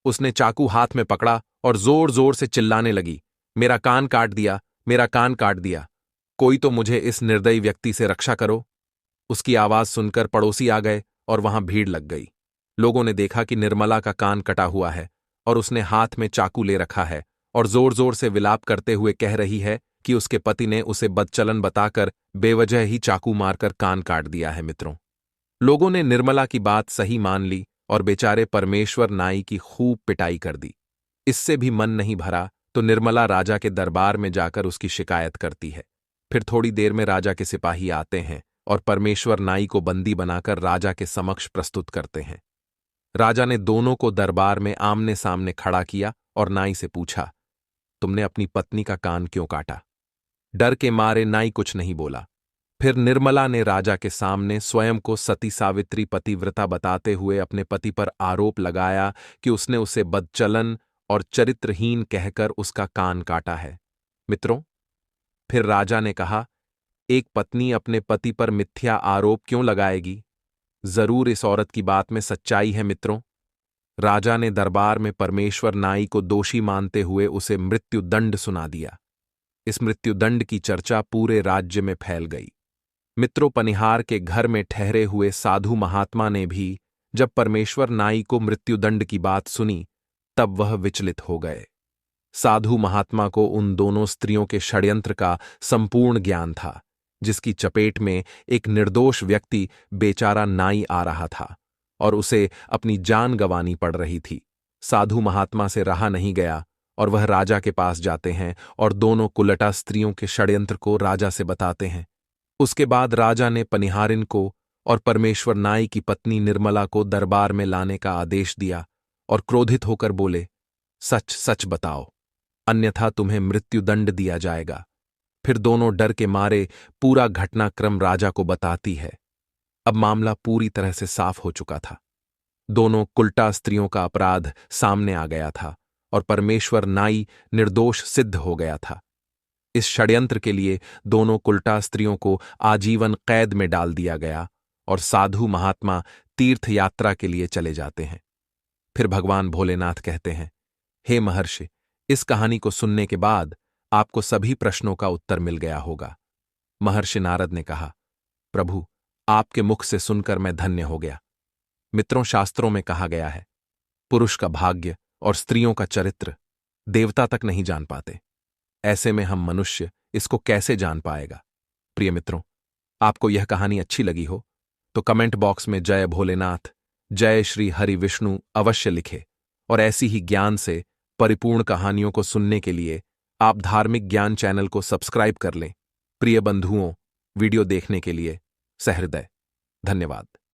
उसने चाकू हाथ में पकड़ा और जोर जोर से चिल्लाने लगी, मेरा कान काट दिया, मेरा कान काट दिया, कोई तो मुझे इस निर्दयी व्यक्ति से रक्षा करो। उसकी आवाज सुनकर पड़ोसी आ गए और वहां भीड़ लग गई। लोगों ने देखा कि निर्मला का कान कटा हुआ है और उसने हाथ में चाकू ले रखा है और जोर जोर से विलाप करते हुए कह रही है कि उसके पति ने उसे बदचलन बताकर बेवजह ही चाकू मारकर कान काट दिया है। मित्रों, लोगों ने निर्मला की बात सही मान ली और बेचारे परमेश्वर नाई की खूब पिटाई कर दी। इससे भी मन नहीं भरा तो निर्मला राजा के दरबार में जाकर उसकी शिकायत करती है। फिर थोड़ी देर में राजा के सिपाही आते हैं और परमेश्वर नाई को बंदी बनाकर राजा के समक्ष प्रस्तुत करते हैं। राजा ने दोनों को दरबार में आमने सामने खड़ा किया और नाई से पूछा, तुमने अपनी पत्नी का कान क्यों काटा? डर के मारे नाई कुछ नहीं बोला। फिर निर्मला ने राजा के सामने स्वयं को सती सावित्री पतिव्रता बताते हुए अपने पति पर आरोप लगाया कि उसने उसे बदचलन और चरित्रहीन कहकर उसका कान काटा है। मित्रों, फिर राजा ने कहा, एक पत्नी अपने पति पर मिथ्या आरोप क्यों लगाएगी? जरूर इस औरत की बात में सच्चाई है। मित्रों, राजा ने दरबार में परमेश्वर नाई को दोषी मानते हुए उसे मृत्युदंड सुना दिया। इस मृत्युदंड की चर्चा पूरे राज्य में फैल गई। मित्रों, पनिहार के घर में ठहरे हुए साधु महात्मा ने भी जब परमेश्वर नाई को मृत्युदंड की बात सुनी तब वह विचलित हो गए। साधु महात्मा को उन दोनों स्त्रियों के षड्यंत्र का संपूर्ण ज्ञान था, जिसकी चपेट में एक निर्दोष व्यक्ति बेचारा नाई आ रहा था और उसे अपनी जान गंवानी पड़ रही थी। साधु महात्मा से रहा नहीं गया और वह राजा के पास जाते हैं और दोनों कुलटा स्त्रियों के षड्यंत्र को राजा से बताते हैं। उसके बाद राजा ने पनिहारिन को और परमेश्वर नाई की पत्नी निर्मला को दरबार में लाने का आदेश दिया और क्रोधित होकर बोले, सच सच बताओ, अन्यथा तुम्हें मृत्युदंड दिया जाएगा। फिर दोनों डर के मारे पूरा घटनाक्रम राजा को बताती है। अब मामला पूरी तरह से साफ हो चुका था। दोनों कुलटा स्त्रियों का अपराध सामने आ गया था और परमेश्वर नाई निर्दोष सिद्ध हो गया था। इस षड्यंत्र के लिए दोनों कुलटा स्त्रियों को आजीवन कैद में डाल दिया गया और साधु महात्मा तीर्थ यात्रा के लिए चले जाते हैं। फिर भगवान भोलेनाथ कहते हैं, हे महर्षि, इस कहानी को सुनने के बाद आपको सभी प्रश्नों का उत्तर मिल गया होगा। महर्षि नारद ने कहा, प्रभु, आपके मुख से सुनकर मैं धन्य हो गया। मित्रों, शास्त्रों में कहा गया है, पुरुष का भाग्य और स्त्रियों का चरित्र देवता तक नहीं जान पाते। ऐसे में हम मनुष्य इसको कैसे जान पाएगा? प्रिय मित्रों, आपको यह कहानी अच्छी लगी हो तो कमेंट बॉक्स में जय भोलेनाथ, जय श्री हरि विष्णु अवश्य लिखे और ऐसी ही ज्ञान से परिपूर्ण कहानियों को सुनने के लिए आप धार्मिक ज्ञान चैनल को सब्सक्राइब कर लें। प्रिय बंधुओं, वीडियो देखने के लिए सहृदय धन्यवाद।